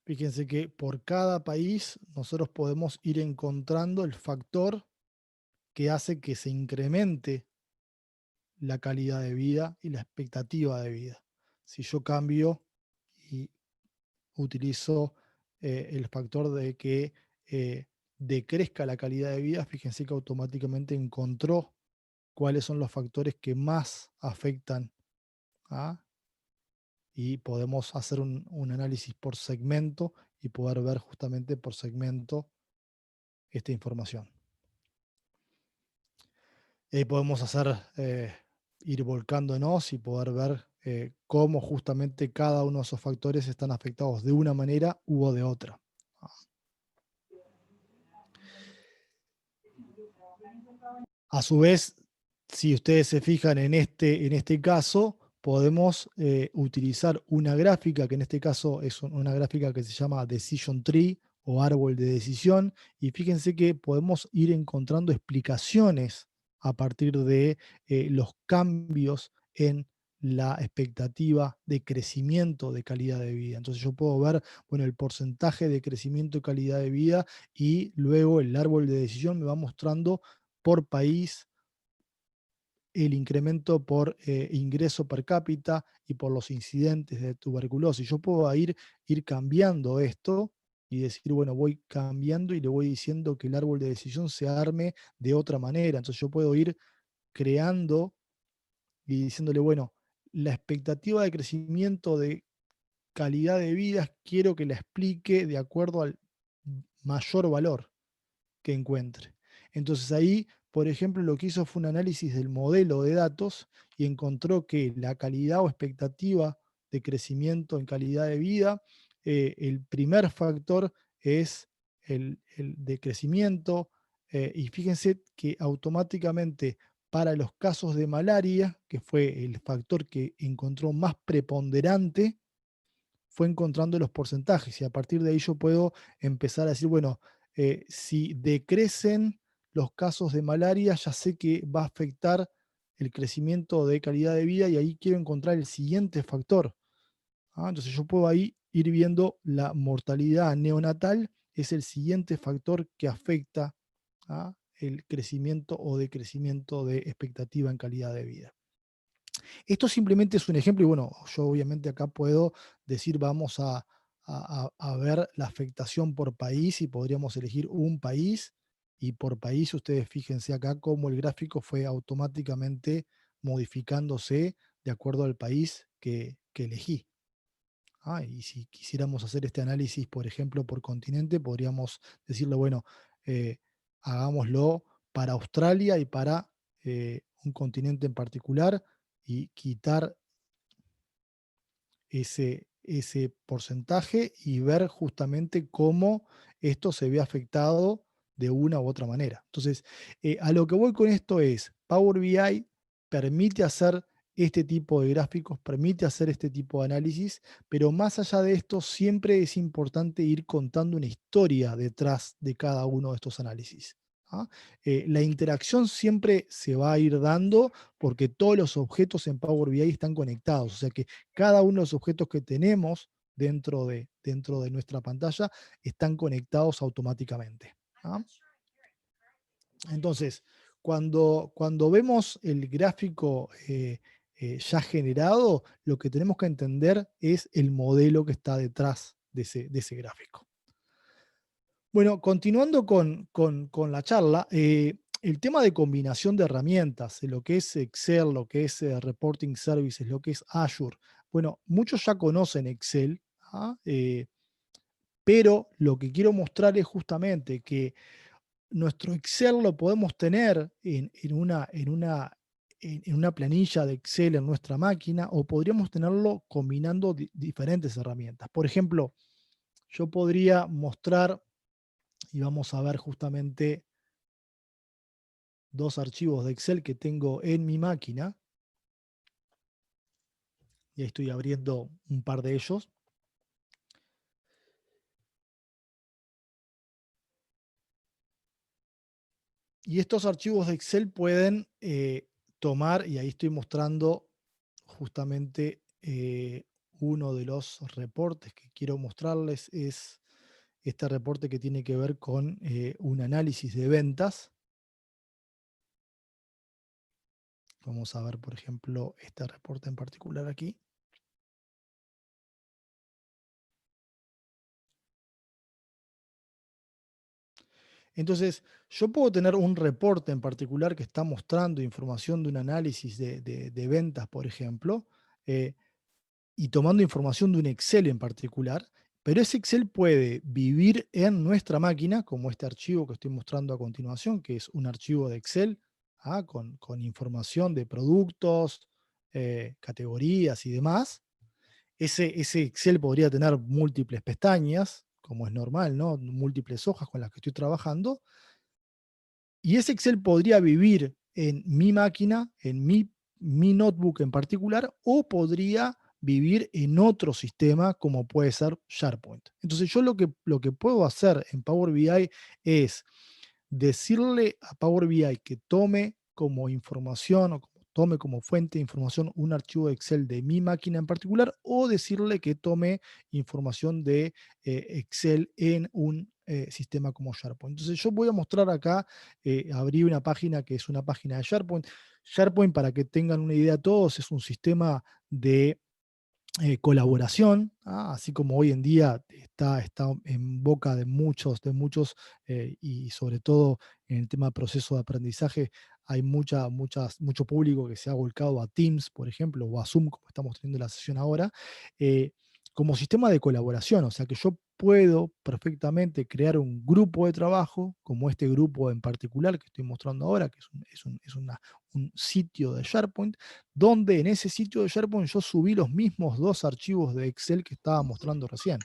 Speaker 2: Fíjense que por cada país nosotros podemos ir encontrando el factor que hace que se incremente la calidad de vida y la expectativa de vida. Si yo cambio y utilizo el factor de que decrezca la calidad de vida, fíjense que automáticamente encontró cuáles son los factores que más afectan a, y podemos hacer un análisis por segmento y poder ver justamente por segmento esta información. Podemos hacer, ir volcándonos y poder ver cómo justamente cada uno de esos factores están afectados de una manera u de otra. A su vez, si ustedes se fijan en este caso, podemos utilizar una gráfica, que en este caso es una gráfica que se llama Decision Tree o árbol de decisión, y fíjense que podemos ir encontrando explicaciones a partir de los cambios en la expectativa de crecimiento de calidad de vida. Entonces yo puedo ver, bueno, el porcentaje de crecimiento de calidad de vida y luego el árbol de decisión me va mostrando por país el incremento por ingreso per cápita y por los incidentes de tuberculosis. Yo puedo ir cambiando esto y decir, bueno, voy cambiando y le voy diciendo que el árbol de decisión se arme de otra manera. Entonces yo puedo ir creando y diciéndole, bueno, la expectativa de crecimiento de calidad de vida quiero que la explique de acuerdo al mayor valor que encuentre. Entonces ahí, por ejemplo, lo que hizo fue un análisis del modelo de datos y encontró que la calidad o expectativa de crecimiento en calidad de vida, el primer factor es el de crecimiento, y fíjense que automáticamente para los casos de malaria, que fue el factor que encontró más preponderante, fue encontrando los porcentajes y a partir de ahí yo puedo empezar a decir, bueno, si decrecen los casos de malaria, ya sé que va a afectar el crecimiento de calidad de vida y ahí quiero encontrar el siguiente factor. Entonces yo puedo ahí ir viendo la mortalidad neonatal, es el siguiente factor que afecta el crecimiento o decrecimiento de expectativa en calidad de vida. Esto simplemente es un ejemplo y bueno, yo obviamente acá puedo decir vamos a ver la afectación por país y podríamos elegir un país y por país ustedes fíjense acá cómo el gráfico fue automáticamente modificándose de acuerdo al país que elegí. Y si quisiéramos hacer este análisis, por ejemplo, por continente, podríamos decirle, bueno, eh, hagámoslo para Australia y para un continente en particular y quitar ese porcentaje y ver justamente cómo esto se ve afectado de una u otra manera. Entonces, a lo que voy con esto es, Power BI permite hacer este tipo de gráficos, permite hacer este tipo de análisis, pero más allá de esto, siempre es importante ir contando una historia detrás de cada uno de estos análisis. ¿Ah? La interacción siempre se va a ir dando porque todos los objetos en Power BI están conectados, o sea que cada uno de los objetos que tenemos dentro de nuestra pantalla están conectados automáticamente. Entonces, cuando vemos el gráfico ya generado, lo que tenemos que entender es el modelo que está detrás de ese gráfico. Bueno, continuando con la charla, el tema de combinación de herramientas, lo que es Excel, lo que es Reporting Services, lo que es Azure. Bueno, muchos ya conocen Excel, pero lo que quiero mostrar es justamente que nuestro Excel lo podemos tener en una planilla de Excel en nuestra máquina o podríamos tenerlo combinando diferentes herramientas. Por ejemplo, yo podría mostrar, y vamos a ver justamente dos archivos de Excel que tengo en mi máquina, y ahí estoy abriendo un par de ellos. Y estos archivos de Excel pueden tomar, y ahí estoy mostrando justamente uno de los reportes que quiero mostrarles es este reporte que tiene que ver con un análisis de ventas. Vamos a ver, por ejemplo, este reporte en particular aquí. Entonces, yo puedo tener un reporte en particular que está mostrando información de un análisis de ventas, por ejemplo, eh, y tomando información de un Excel en particular, pero ese Excel puede vivir en nuestra máquina, como este archivo que estoy mostrando a continuación, que es un archivo de Excel, con información de productos, categorías y demás. Ese Excel podría tener múltiples pestañas, como es normal, ¿no? Múltiples hojas con las que estoy trabajando, y ese Excel podría vivir en mi máquina, en mi notebook en particular, o podría vivir en otro sistema como puede ser SharePoint. Entonces yo lo que puedo hacer en Power BI es decirle a Power BI que tome como información o tome como fuente de información un archivo de Excel de mi máquina en particular, o decirle que tome información de Excel en un sistema como SharePoint. Entonces yo voy a mostrar acá, abrí una página que es una página de SharePoint. SharePoint, para que tengan una idea todos, es un sistema de colaboración, así como hoy en día está en boca de muchos, y sobre todo en el tema de proceso de aprendizaje, hay mucho público que se ha volcado a Teams, por ejemplo, o a Zoom, como estamos teniendo la sesión ahora, eh, como sistema de colaboración. O sea que yo puedo perfectamente crear un grupo de trabajo, como este grupo en particular que estoy mostrando ahora, que es un sitio de SharePoint, donde en ese sitio de SharePoint yo subí los mismos 2 archivos de Excel que estaba mostrando recién.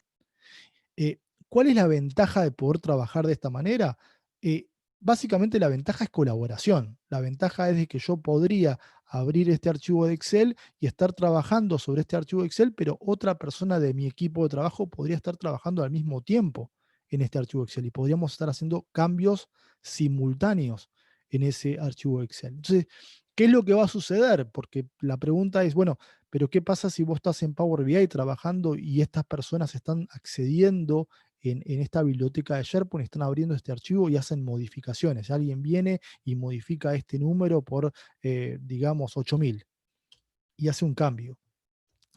Speaker 2: Eh, ¿Cuál es la ventaja de poder trabajar de esta manera? Eh, Básicamente la ventaja es colaboración. La ventaja es de que yo podría abrir este archivo de Excel y estar trabajando sobre este archivo de Excel, pero otra persona de mi equipo de trabajo podría estar trabajando al mismo tiempo en este archivo Excel y podríamos estar haciendo cambios simultáneos en ese archivo Excel. Entonces, ¿qué es lo que va a suceder? Porque la pregunta es, bueno, pero ¿qué pasa si vos estás en Power BI trabajando y estas personas están accediendo en esta biblioteca de SharePoint, están abriendo este archivo y hacen modificaciones? Alguien viene y modifica este número por, digamos, 8000 y hace un cambio.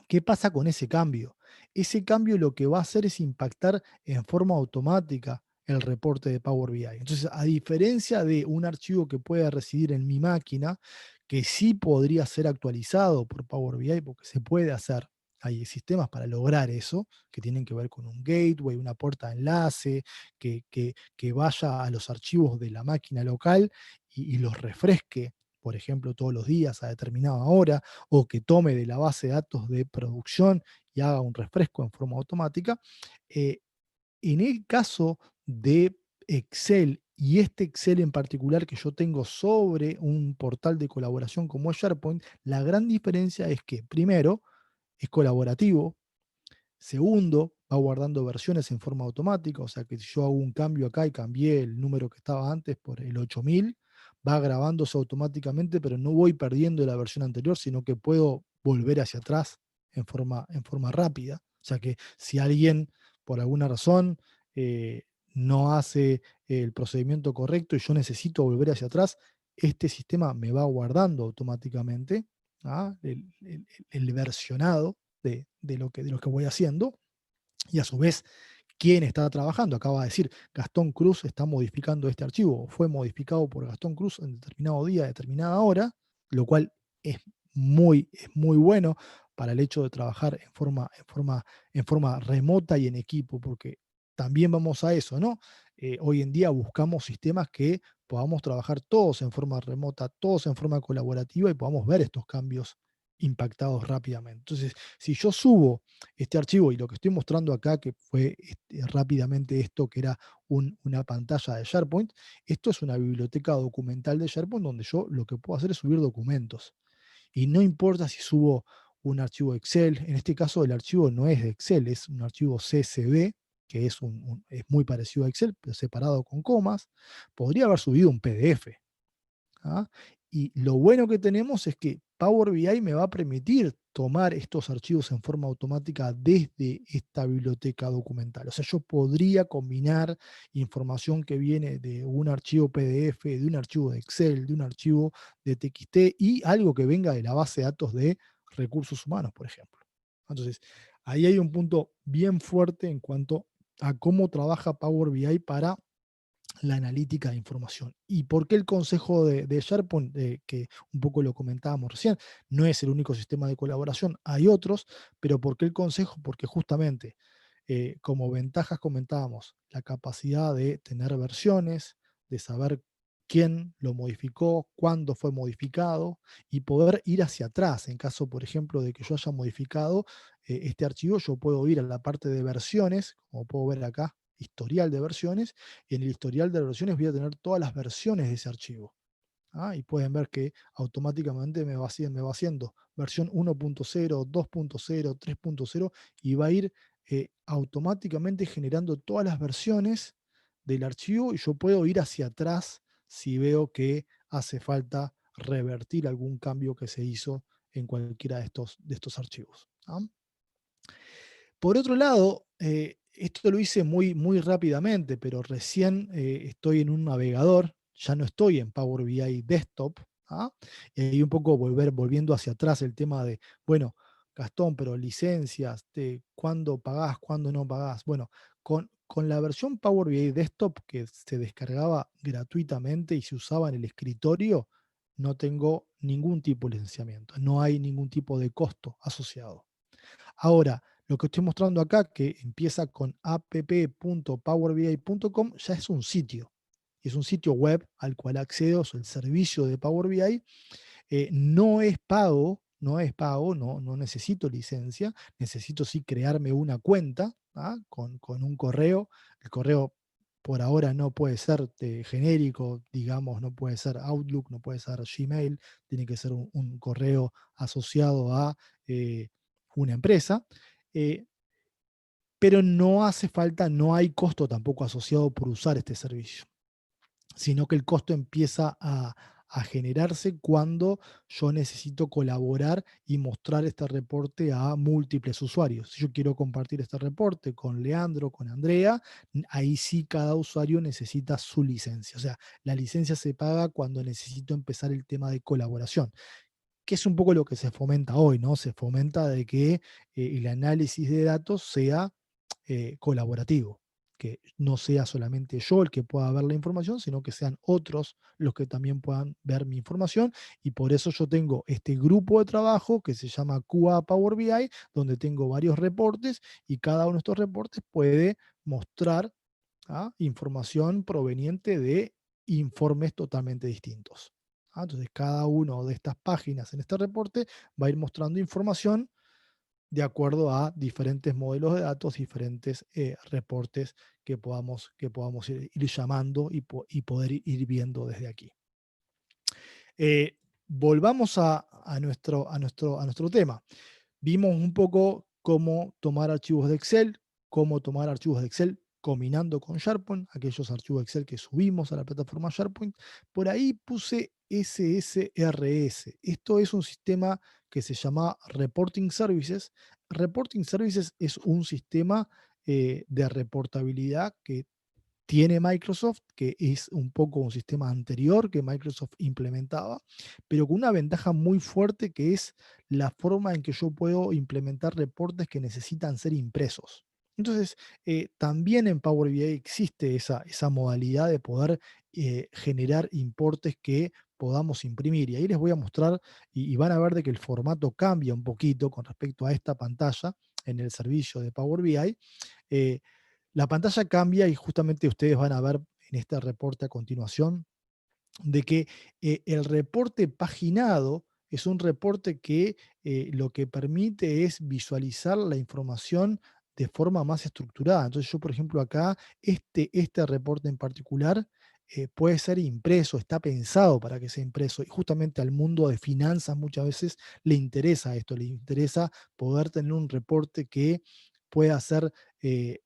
Speaker 2: ¿Qué pasa con ese cambio? Ese cambio lo que va a hacer es impactar en forma automática el reporte de Power BI. Entonces, a diferencia de un archivo que puede residir en mi máquina, que sí podría ser actualizado por Power BI, porque se puede hacer, hay sistemas para lograr eso, que tienen que ver con un gateway, una puerta de enlace, que vaya a los archivos de la máquina local y los refresque, por ejemplo, todos los días a determinada hora, o que tome de la base de datos de producción y haga un refresco en forma automática. eh, en el caso de Excel, y este Excel en particular que yo tengo sobre un portal de colaboración como es SharePoint, la gran diferencia es que, primero, es colaborativo. Segundo, va guardando versiones en forma automática, o sea que si yo hago un cambio acá y cambié el número que estaba antes por el 8000, va grabándose automáticamente, pero no voy perdiendo la versión anterior, sino que puedo volver hacia atrás en forma rápida. O sea que si alguien, por alguna razón, no hace el procedimiento correcto y yo necesito volver hacia atrás, este sistema me va guardando automáticamente, el versionado de lo que voy haciendo, y a su vez, quién está trabajando. Acaba de decir, Gastón Cruz está modificando este archivo, o fue modificado por Gastón Cruz en determinado día, determinada hora, lo cual es muy bueno para el hecho de trabajar en forma remota y en equipo, porque también vamos a eso, ¿no? Hoy en día buscamos sistemas que podamos trabajar todos en forma remota, todos en forma colaborativa, y podamos ver estos cambios impactados rápidamente. Entonces, si yo subo este archivo, y lo que estoy mostrando acá, que fue rápidamente esto, que era una pantalla de SharePoint, esto es una biblioteca documental de SharePoint donde yo lo que puedo hacer es subir documentos. Y no importa si subo un archivo Excel, en este caso el archivo no es de Excel, es un archivo CSV, que es muy parecido a Excel, pero separado con comas. Podría haber subido un PDF. ¿ah? Y lo bueno que tenemos es que Power BI me va a permitir tomar estos archivos en forma automática desde esta biblioteca documental. O sea, yo podría combinar información que viene de un archivo PDF, de un archivo de Excel, de un archivo de TXT y algo que venga de la base de datos de recursos humanos, por ejemplo. Entonces, ahí hay un punto bien fuerte en cuanto a cómo trabaja Power BI para la analítica de información. ¿Y por qué el consejo de SharePoint, que un poco lo comentábamos recién, no es el único sistema de colaboración, hay otros, pero ¿por qué el consejo? Porque justamente, como ventajas comentábamos, la capacidad de tener versiones, de saber quién lo modificó, cuándo fue modificado y poder ir hacia atrás. En caso, por ejemplo, de que yo haya modificado este archivo, yo puedo ir a la parte de versiones, como puedo ver acá, historial de versiones, y en el historial de versiones voy a tener todas las versiones de ese archivo. Y pueden ver que automáticamente me va haciendo versión 1.0, 2.0, 3.0 y va a ir automáticamente generando todas las versiones del archivo y yo puedo ir hacia atrás si veo que hace falta revertir algún cambio que se hizo en cualquiera de estos archivos. Por otro lado, esto lo hice muy, muy rápidamente, pero recién estoy en un navegador, ya no estoy en Power BI Desktop, y ahí un poco volviendo hacia atrás el tema de, bueno, Gastón, pero licencias, ¿cuándo pagás, cuándo no pagás? Bueno, con la versión Power BI Desktop que se descargaba gratuitamente y se usaba en el escritorio, no tengo ningún tipo de licenciamiento, no hay ningún tipo de costo asociado. Ahora, lo que estoy mostrando acá, que empieza con app.powerbi.com, ya es un sitio. Es un sitio web al cual accedo, es el servicio de Power BI. No es pago, no necesito licencia, necesito sí crearme una cuenta con un correo. El correo por ahora no puede ser genérico, digamos, no puede ser Outlook, no puede ser Gmail, tiene que ser un correo asociado a una empresa. eh, pero no hace falta, no hay costo tampoco asociado por usar este servicio, sino que el costo empieza a generarse cuando yo necesito colaborar y mostrar este reporte a múltiples usuarios. Si yo quiero compartir este reporte con Leandro, con Andrea, ahí sí cada usuario necesita su licencia. O sea, la licencia se paga cuando necesito empezar el tema de colaboración, que es un poco lo que se fomenta hoy, ¿no? Se fomenta de que el análisis de datos sea colaborativo, que no sea solamente yo el que pueda ver la información, sino que sean otros los que también puedan ver mi información, y por eso yo tengo este grupo de trabajo que se llama QA Power BI, donde tengo varios reportes, y cada uno de estos reportes puede mostrar información proveniente de informes totalmente distintos. Entonces, cada una de estas páginas en este reporte va a ir mostrando información de acuerdo a diferentes modelos de datos, diferentes reportes que podamos ir llamando y poder ir viendo desde aquí. Volvamos a nuestro tema. Vimos un poco cómo tomar archivos de Excel, cómo tomar archivos de Excel combinando con SharePoint, aquellos archivos de Excel que subimos a la plataforma SharePoint. Por ahí puse SSRS. Esto es un sistema que se llama Reporting Services. Reporting Services es un sistema de reportabilidad que tiene Microsoft, que es un poco un sistema anterior que Microsoft implementaba, pero con una ventaja muy fuerte que es la forma en que yo puedo implementar reportes que necesitan ser impresos. Entonces, también en Power BI existe esa modalidad de poder generar importes que podamos imprimir. Y ahí les voy a mostrar, y van a ver de que el formato cambia un poquito con respecto a esta pantalla en el servicio de Power BI. La pantalla cambia y justamente ustedes van a ver en este reporte a continuación de que el reporte paginado es un reporte que lo que permite es visualizar la información de forma más estructurada. Entonces yo, por ejemplo, acá, este reporte en particular puede ser impreso, está pensado para que sea impreso, y justamente al mundo de finanzas muchas veces le interesa esto, le interesa poder tener un reporte que pueda ser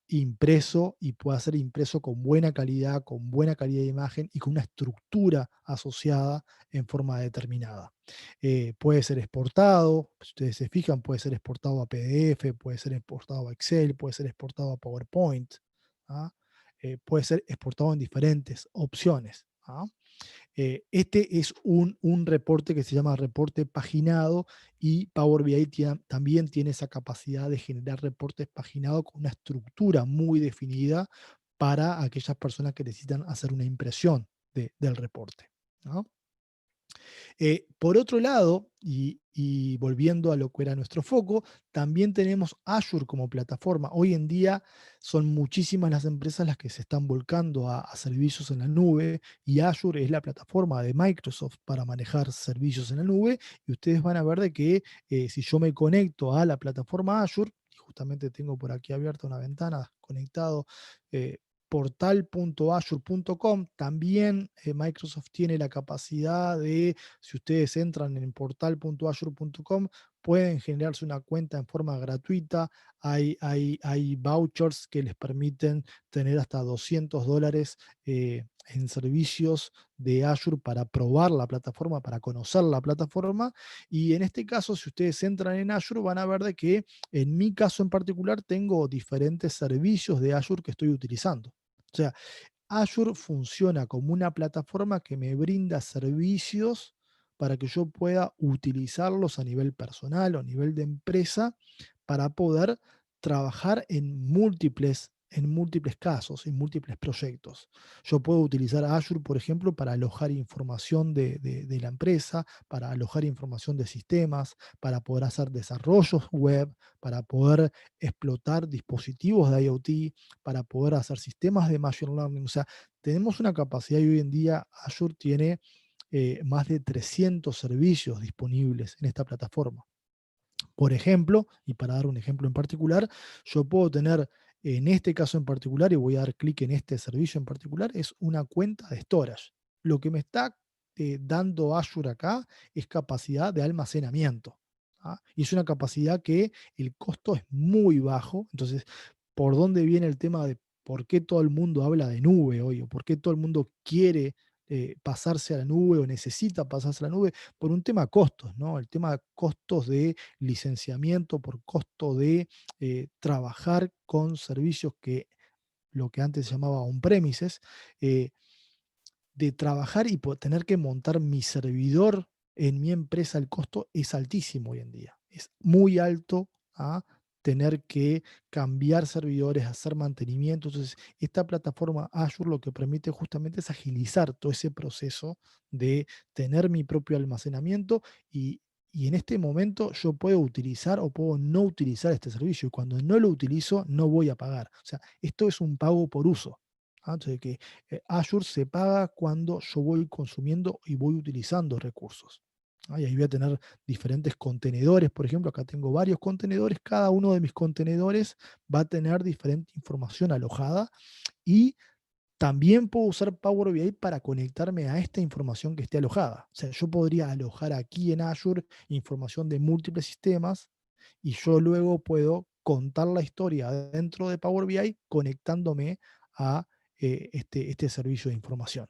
Speaker 2: impreso y pueda ser impreso con buena calidad de imagen y con una estructura asociada en forma determinada. Puede ser exportado, si ustedes se fijan, puede ser exportado a PDF, puede ser exportado a Excel, puede ser exportado a PowerPoint, ¿ah? Puede ser exportado en diferentes opciones, ¿ah? Este es un reporte que se llama reporte paginado y Power BI también tiene esa capacidad de generar reportes paginados con una estructura muy definida para aquellas personas que necesitan hacer una impresión del reporte, ¿no? Por otro lado, y volviendo a lo que era nuestro foco, también tenemos Azure como plataforma. Hoy en día son muchísimas las empresas las que se están volcando a servicios en la nube, y Azure es la plataforma de Microsoft para manejar servicios en la nube, y ustedes van a ver de que si yo me conecto a la plataforma Azure, y justamente tengo por aquí abierta una ventana conectado, eh, portal.azure.com, también Microsoft tiene la capacidad de, si ustedes entran en portal.azure.com, pueden generarse una cuenta en forma gratuita. Hay vouchers que les permiten tener hasta $200 en servicios de Azure para probar la plataforma, para conocer la plataforma. Y en este caso, si ustedes entran en Azure, van a ver de que en mi caso en particular tengo diferentes servicios de Azure que estoy utilizando. O sea, Azure funciona como una plataforma que me brinda servicios para que yo pueda utilizarlos a nivel personal o a nivel de empresa para poder trabajar en múltiples casos, en múltiples proyectos. Yo puedo utilizar Azure, por ejemplo, para alojar información de la empresa, para alojar información de sistemas, para poder hacer desarrollos web, para poder explotar dispositivos de IoT, para poder hacer sistemas de machine learning. O sea, tenemos una capacidad y hoy en día Azure tiene más de 300 servicios disponibles en esta plataforma. Por ejemplo, y para dar un ejemplo en particular, yo puedo tener en este caso en particular, y voy a dar clic en este servicio en particular, es una cuenta de storage. Lo que me está dando Azure acá es capacidad de almacenamiento. ¿Ah? Y es una capacidad que el costo es muy bajo. Entonces, ¿por dónde viene el tema de por qué todo el mundo habla de nube hoy? ¿O por qué todo el mundo quiere pasarse a la nube o necesita pasarse a la nube? Por un tema de costos, ¿no? El tema de costos de licenciamiento, por costo de trabajar con servicios que lo que antes se llamaba on-premises, eh, de trabajar y tener que montar mi servidor en mi empresa, el costo es altísimo hoy en día. Es muy alto a tener que cambiar servidores, hacer mantenimiento. Entonces, esta plataforma Azure lo que permite justamente es agilizar todo ese proceso de tener mi propio almacenamiento y en este momento yo puedo utilizar o puedo no utilizar este servicio. Y cuando no lo utilizo, no voy a pagar. O sea, esto es un pago por uso. Entonces, que Azure se paga cuando yo voy consumiendo y voy utilizando recursos. Y ahí voy a tener diferentes contenedores, por ejemplo, acá tengo varios contenedores, cada uno de mis contenedores va a tener diferente información alojada y también puedo usar Power BI para conectarme a esta información que esté alojada. O sea, yo podría alojar aquí en Azure información de múltiples sistemas y yo luego puedo contar la historia dentro de Power BI conectándome a este servicio de información,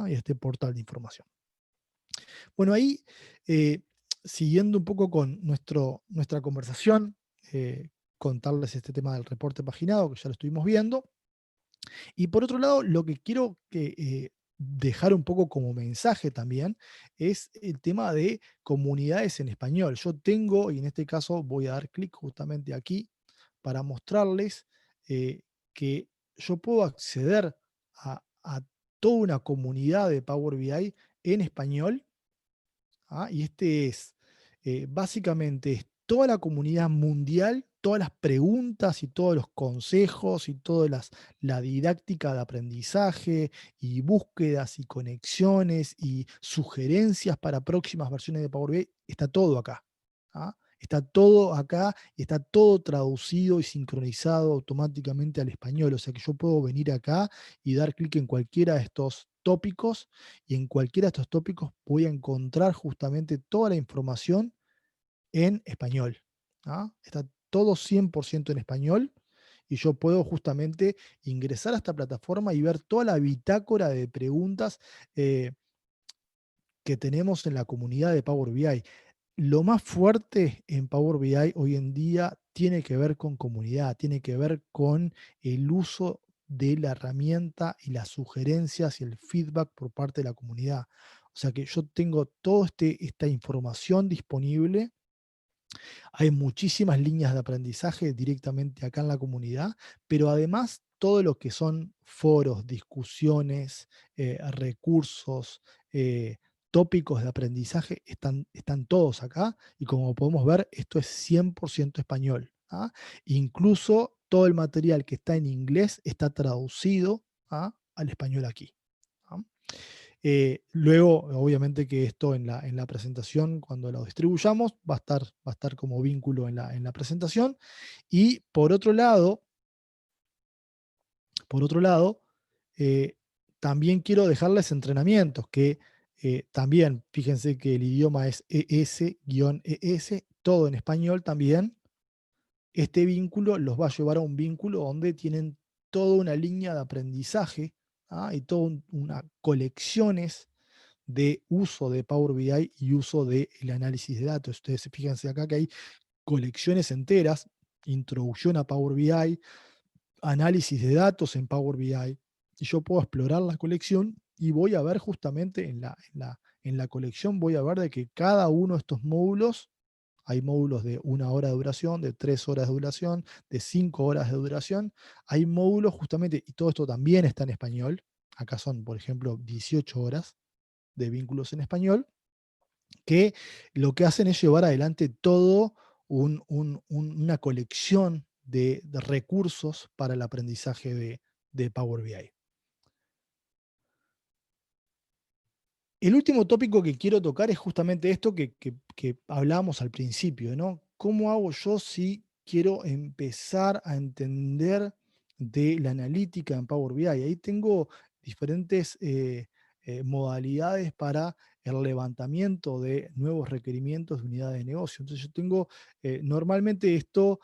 Speaker 2: y este portal de información. Bueno, ahí, eh, siguiendo un poco con nuestra conversación, contarles este tema del reporte paginado, que ya lo estuvimos viendo. Y por otro lado, lo que quiero dejar un poco como mensaje también es el tema de comunidades en español. Yo tengo, y en este caso voy a dar clic justamente aquí para mostrarles que yo puedo acceder a toda una comunidad de Power BI en español. Y este es, básicamente, es toda la comunidad mundial, todas las preguntas y todos los consejos y toda la didáctica de aprendizaje y búsquedas y conexiones y sugerencias para próximas versiones de Power BI, está todo acá. Está todo acá y está todo traducido y sincronizado automáticamente al español. O sea que yo puedo venir acá y dar clic en cualquiera de estos tópicos y en cualquiera de estos tópicos voy a encontrar justamente toda la información en español. Está todo 100% en español y yo puedo justamente ingresar a esta plataforma y ver toda la bitácora de preguntas eh, que tenemos en la comunidad de Power BI. Lo más fuerte en Power BI hoy en día tiene que ver con comunidad, tiene que ver con el uso de la herramienta y las sugerencias y el feedback por parte de la comunidad. O sea que yo tengo toda esta información disponible. Hay muchísimas líneas de aprendizaje directamente acá en la comunidad, pero además todo lo que son foros, discusiones, recursos, tópicos de aprendizaje están todos acá, y como podemos ver, esto es 100% español. ¿Ah? Incluso todo el material que está en inglés está traducido al español aquí. ¿Ah? Luego, obviamente que esto en la presentación, cuando lo distribuyamos, va a estar como vínculo en la presentación. Y por otro lado, eh, también quiero dejarles entrenamientos que también, fíjense que el idioma es ES-ES, todo en español también. Este vínculo los va a llevar a un vínculo donde tienen toda una línea de aprendizaje, y todas unas colecciones de uso de Power BI y uso del análisis de datos. Ustedes fíjense acá que hay colecciones enteras: introducción a Power BI, análisis de datos en Power BI, y yo puedo explorar la colección y voy a ver justamente en la colección, voy a ver de que cada uno de estos módulos, hay módulos de 1 hora de duración, de 3 horas de duración, de 5 horas de duración, hay módulos justamente, y todo esto también está en español. Acá son, por ejemplo, 18 horas de vínculos en español, que lo que hacen es llevar adelante todo una colección de recursos para el aprendizaje de Power BI. El último tópico que quiero tocar es justamente esto que hablábamos al principio, ¿no? ¿Cómo hago yo si quiero empezar a entender de la analítica en Power BI? Ahí tengo diferentes modalidades para el levantamiento de nuevos requerimientos de unidades de negocio. Entonces yo tengo, normalmente esto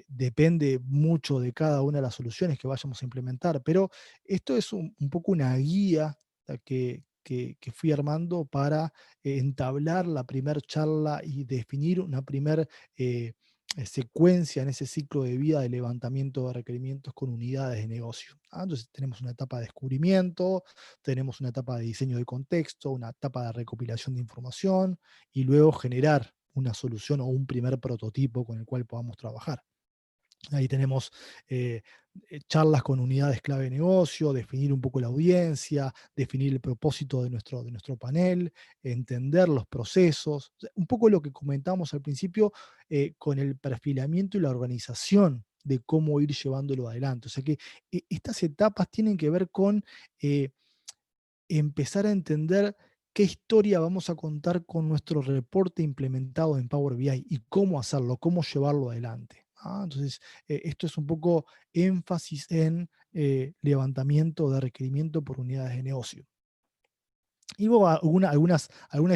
Speaker 2: depende mucho de cada una de las soluciones que vayamos a implementar, pero esto es un poco una guía que fui armando para entablar la primera charla y definir una primera secuencia en ese ciclo de vida de levantamiento de requerimientos con unidades de negocio. Entonces tenemos una etapa de descubrimiento, tenemos una etapa de diseño de contexto, una etapa de recopilación de información, y luego generar una solución o un primer prototipo con el cual podamos trabajar. Ahí tenemos eh, charlas con unidades clave de negocio, definir un poco la audiencia, definir el propósito de nuestro panel, entender los procesos, o sea, un poco lo que comentamos al principio, con el perfilamiento y la organización de cómo ir llevándolo adelante. O sea que estas etapas tienen que ver con eh, empezar a entender qué historia vamos a contar con nuestro reporte implementado en Power BI y cómo hacerlo, cómo llevarlo adelante. Entonces, esto es un poco énfasis en levantamiento de requerimiento por unidades de negocio. Y hubo algunas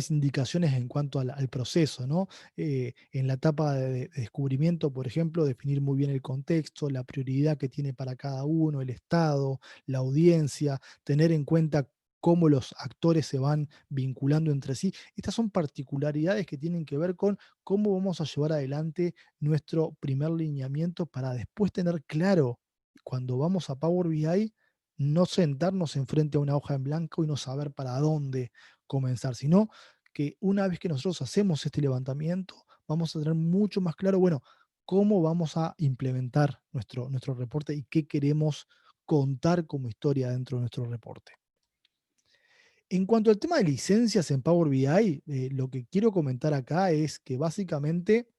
Speaker 2: indicaciones en cuanto al proceso, ¿no? En la etapa de descubrimiento, por ejemplo, definir muy bien el contexto, la prioridad que tiene para cada uno, el estado, la audiencia, tener en cuenta cómo los actores se van vinculando entre sí. Estas son particularidades que tienen que ver con cómo vamos a llevar adelante nuestro primer lineamiento, para después tener claro, cuando vamos a Power BI, no sentarnos enfrente a una hoja en blanco y no saber para dónde comenzar, sino que una vez que nosotros hacemos este levantamiento, vamos a tener mucho más claro, bueno, cómo vamos a implementar nuestro reporte y qué queremos contar como historia dentro de nuestro reporte. En cuanto al tema de licencias en Power BI, lo que quiero comentar acá es que básicamente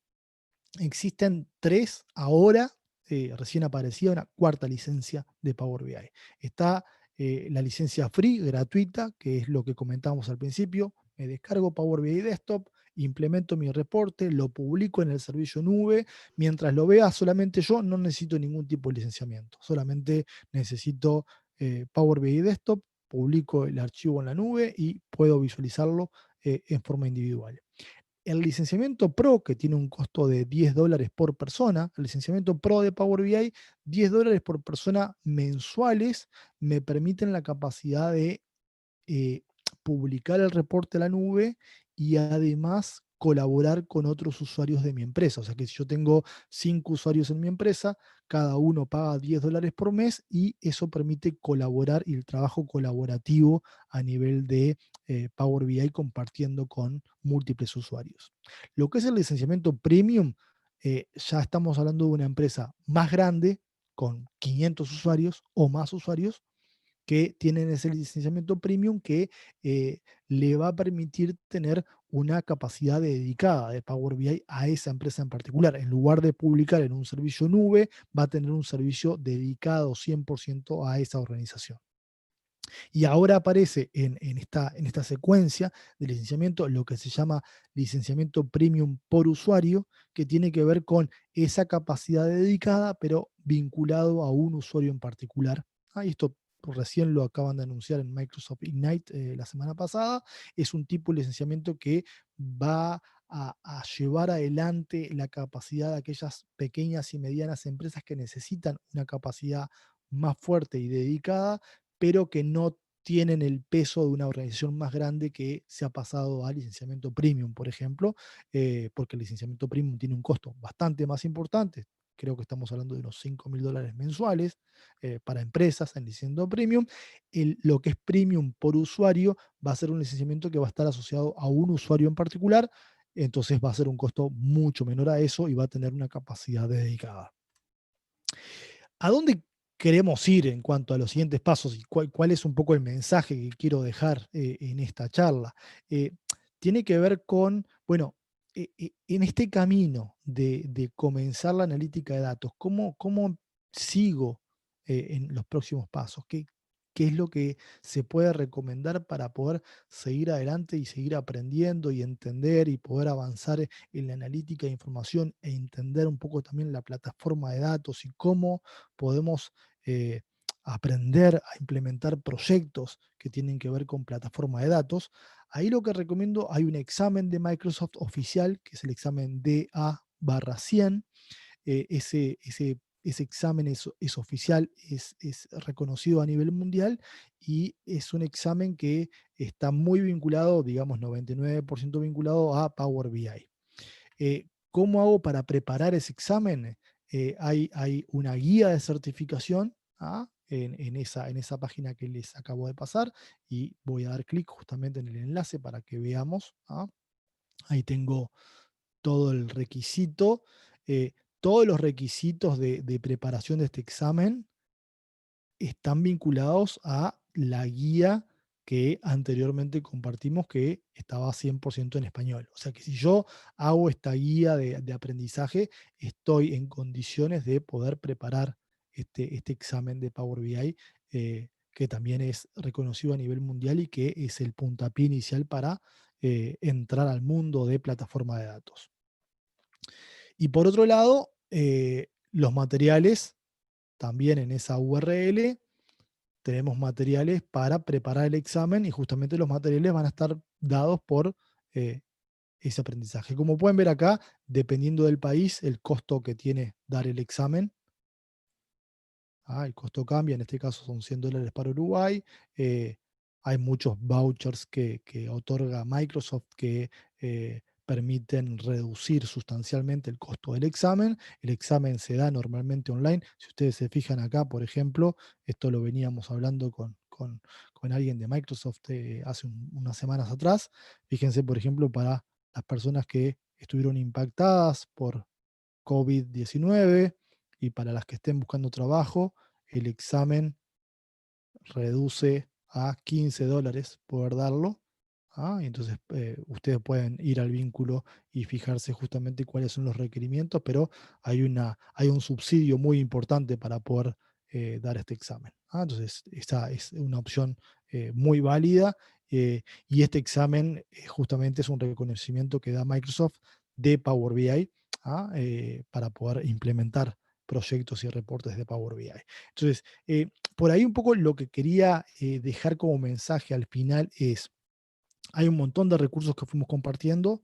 Speaker 2: existen 3 ahora, recién aparecía una cuarta licencia de Power BI. Está la licencia free, gratuita, que es lo que comentábamos al principio. Me descargo Power BI Desktop, implemento mi reporte, lo publico en el servicio nube. Mientras lo vea solamente yo, no necesito ningún tipo de licenciamiento. Solamente necesito Power BI Desktop, publico el archivo en la nube y puedo visualizarlo en forma individual. El licenciamiento Pro, que tiene un costo de $10 por persona, el licenciamiento Pro de Power BI, $10 por persona mensuales, me permiten la capacidad de eh, publicar el reporte a la nube y además colaborar con otros usuarios de mi empresa. O sea que si yo tengo 5 usuarios en mi empresa, cada uno paga $10 por mes y eso permite colaborar y el trabajo colaborativo a nivel de Power BI compartiendo con múltiples usuarios. Lo que es el licenciamiento premium, ya estamos hablando de una empresa más grande, con 500 usuarios o más usuarios, que tienen ese licenciamiento premium que le va a permitir tener una capacidad dedicada de Power BI a esa empresa en particular. En lugar de publicar en un servicio nube, va a tener un servicio dedicado 100% a esa organización. Y ahora aparece en esta secuencia de licenciamiento lo que se llama licenciamiento premium por usuario, que tiene que ver con esa capacidad dedicada, pero vinculado a un usuario en particular. Y esto recién lo acaban de anunciar en Microsoft Ignite la semana pasada. Es un tipo de licenciamiento que va a llevar adelante la capacidad de aquellas pequeñas y medianas empresas que necesitan una capacidad más fuerte y dedicada, pero que no tienen el peso de una organización más grande que se ha pasado a licenciamiento premium, por ejemplo, porque el licenciamiento premium tiene un costo bastante más importante. Creo que estamos hablando de unos $5.000 mensuales para empresas en licenciamiento premium. Lo que es premium por usuario va a ser un licenciamiento que va a estar asociado a un usuario en particular, entonces va a ser un costo mucho menor a eso y va a tener una capacidad dedicada. ¿A dónde queremos ir en cuanto a los siguientes pasos y cuál es un poco el mensaje que quiero dejar en esta charla? Eh, Tiene que ver con, bueno, en este camino de comenzar la analítica de datos, ¿cómo sigo en los próximos pasos? ¿Qué es lo que se puede recomendar para poder seguir adelante y seguir aprendiendo y entender y poder avanzar en la analítica de información e entender un poco también la plataforma de datos y cómo podemos eh, aprender a implementar proyectos que tienen que ver con plataforma de datos? Ahí lo que recomiendo, hay un examen de Microsoft oficial, que es el examen DA/100. Ese examen es oficial, es reconocido a nivel mundial y es un examen que está muy vinculado, digamos 99% vinculado a Power BI. ¿Cómo hago para preparar ese examen? Hay una guía de certificación en esa página que les acabo de pasar y voy a dar clic justamente en el enlace para que veamos. Ahí tengo todo el requisito. eh, Todos los requisitos de preparación de este examen están vinculados a la guía que anteriormente compartimos, que estaba 100% en español. O sea que si yo hago esta guía de aprendizaje, estoy en condiciones de poder preparar este examen de Power BI, que también es reconocido a nivel mundial y que es el puntapié inicial para entrar al mundo de plataforma de datos. Y por otro lado, los materiales, también en esa URL tenemos materiales para preparar el examen y justamente los materiales van a estar dados por eh, ese aprendizaje. Como pueden ver acá, dependiendo del país, el costo que tiene dar el examen. El costo cambia, en este caso son $100 para Uruguay. Hay muchos vouchers que otorga Microsoft que permiten reducir sustancialmente el costo del examen. El examen se da normalmente online. Si ustedes se fijan acá, por ejemplo, esto lo veníamos hablando con alguien de Microsoft hace unas semanas atrás. Fíjense, por ejemplo, para las personas que estuvieron impactadas por COVID-19 y para las que estén buscando trabajo, el examen reduce a $15 poder darlo. Y entonces ustedes pueden ir al vínculo y fijarse justamente cuáles son los requerimientos, pero hay un subsidio muy importante para poder dar este examen. Entonces, esa es una opción muy válida, y este examen justamente es un reconocimiento que da Microsoft de Power BI para poder implementar proyectos y reportes de Power BI. Entonces, por ahí un poco lo que quería dejar como mensaje al final es, hay un montón de recursos que fuimos compartiendo.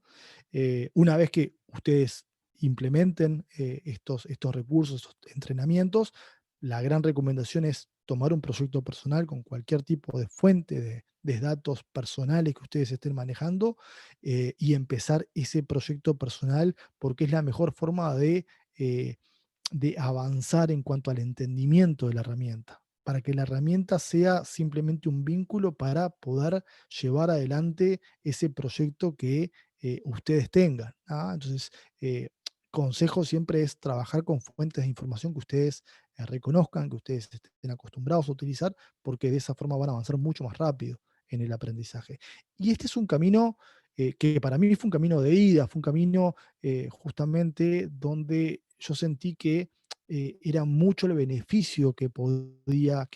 Speaker 2: Una vez que ustedes implementen estos recursos, estos entrenamientos, la gran recomendación es tomar un proyecto personal con cualquier tipo de fuente de datos personales que ustedes estén manejando, y empezar ese proyecto personal porque es la mejor forma eh, de avanzar en cuanto al entendimiento de la herramienta, para que la herramienta sea simplemente un vínculo para poder llevar adelante ese proyecto que ustedes tengan. ¿Ah? Entonces, eh, consejo siempre es trabajar con fuentes de información que ustedes reconozcan, que ustedes estén acostumbrados a utilizar, porque de esa forma van a avanzar mucho más rápido en el aprendizaje. Y este es un camino que para mí fue un camino de ida, fue un camino justamente donde yo sentí que era mucho el beneficio que podía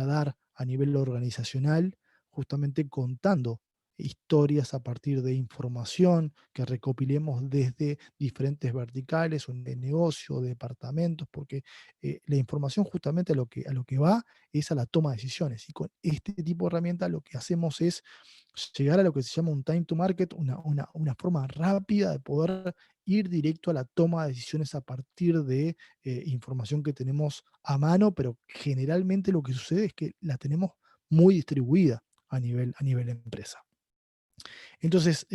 Speaker 2: dar a nivel organizacional, justamente contando historias a partir de información que recopilemos desde diferentes verticales o de negocio, departamentos, porque la información justamente a lo que va es a la toma de decisiones. Y con este tipo de herramientas lo que hacemos es llegar a lo que se llama un time to market, una forma rápida de poder ir directo a la toma de decisiones a partir de información que tenemos a mano, pero generalmente lo que sucede es que la tenemos muy distribuida a nivel empresa. Entonces,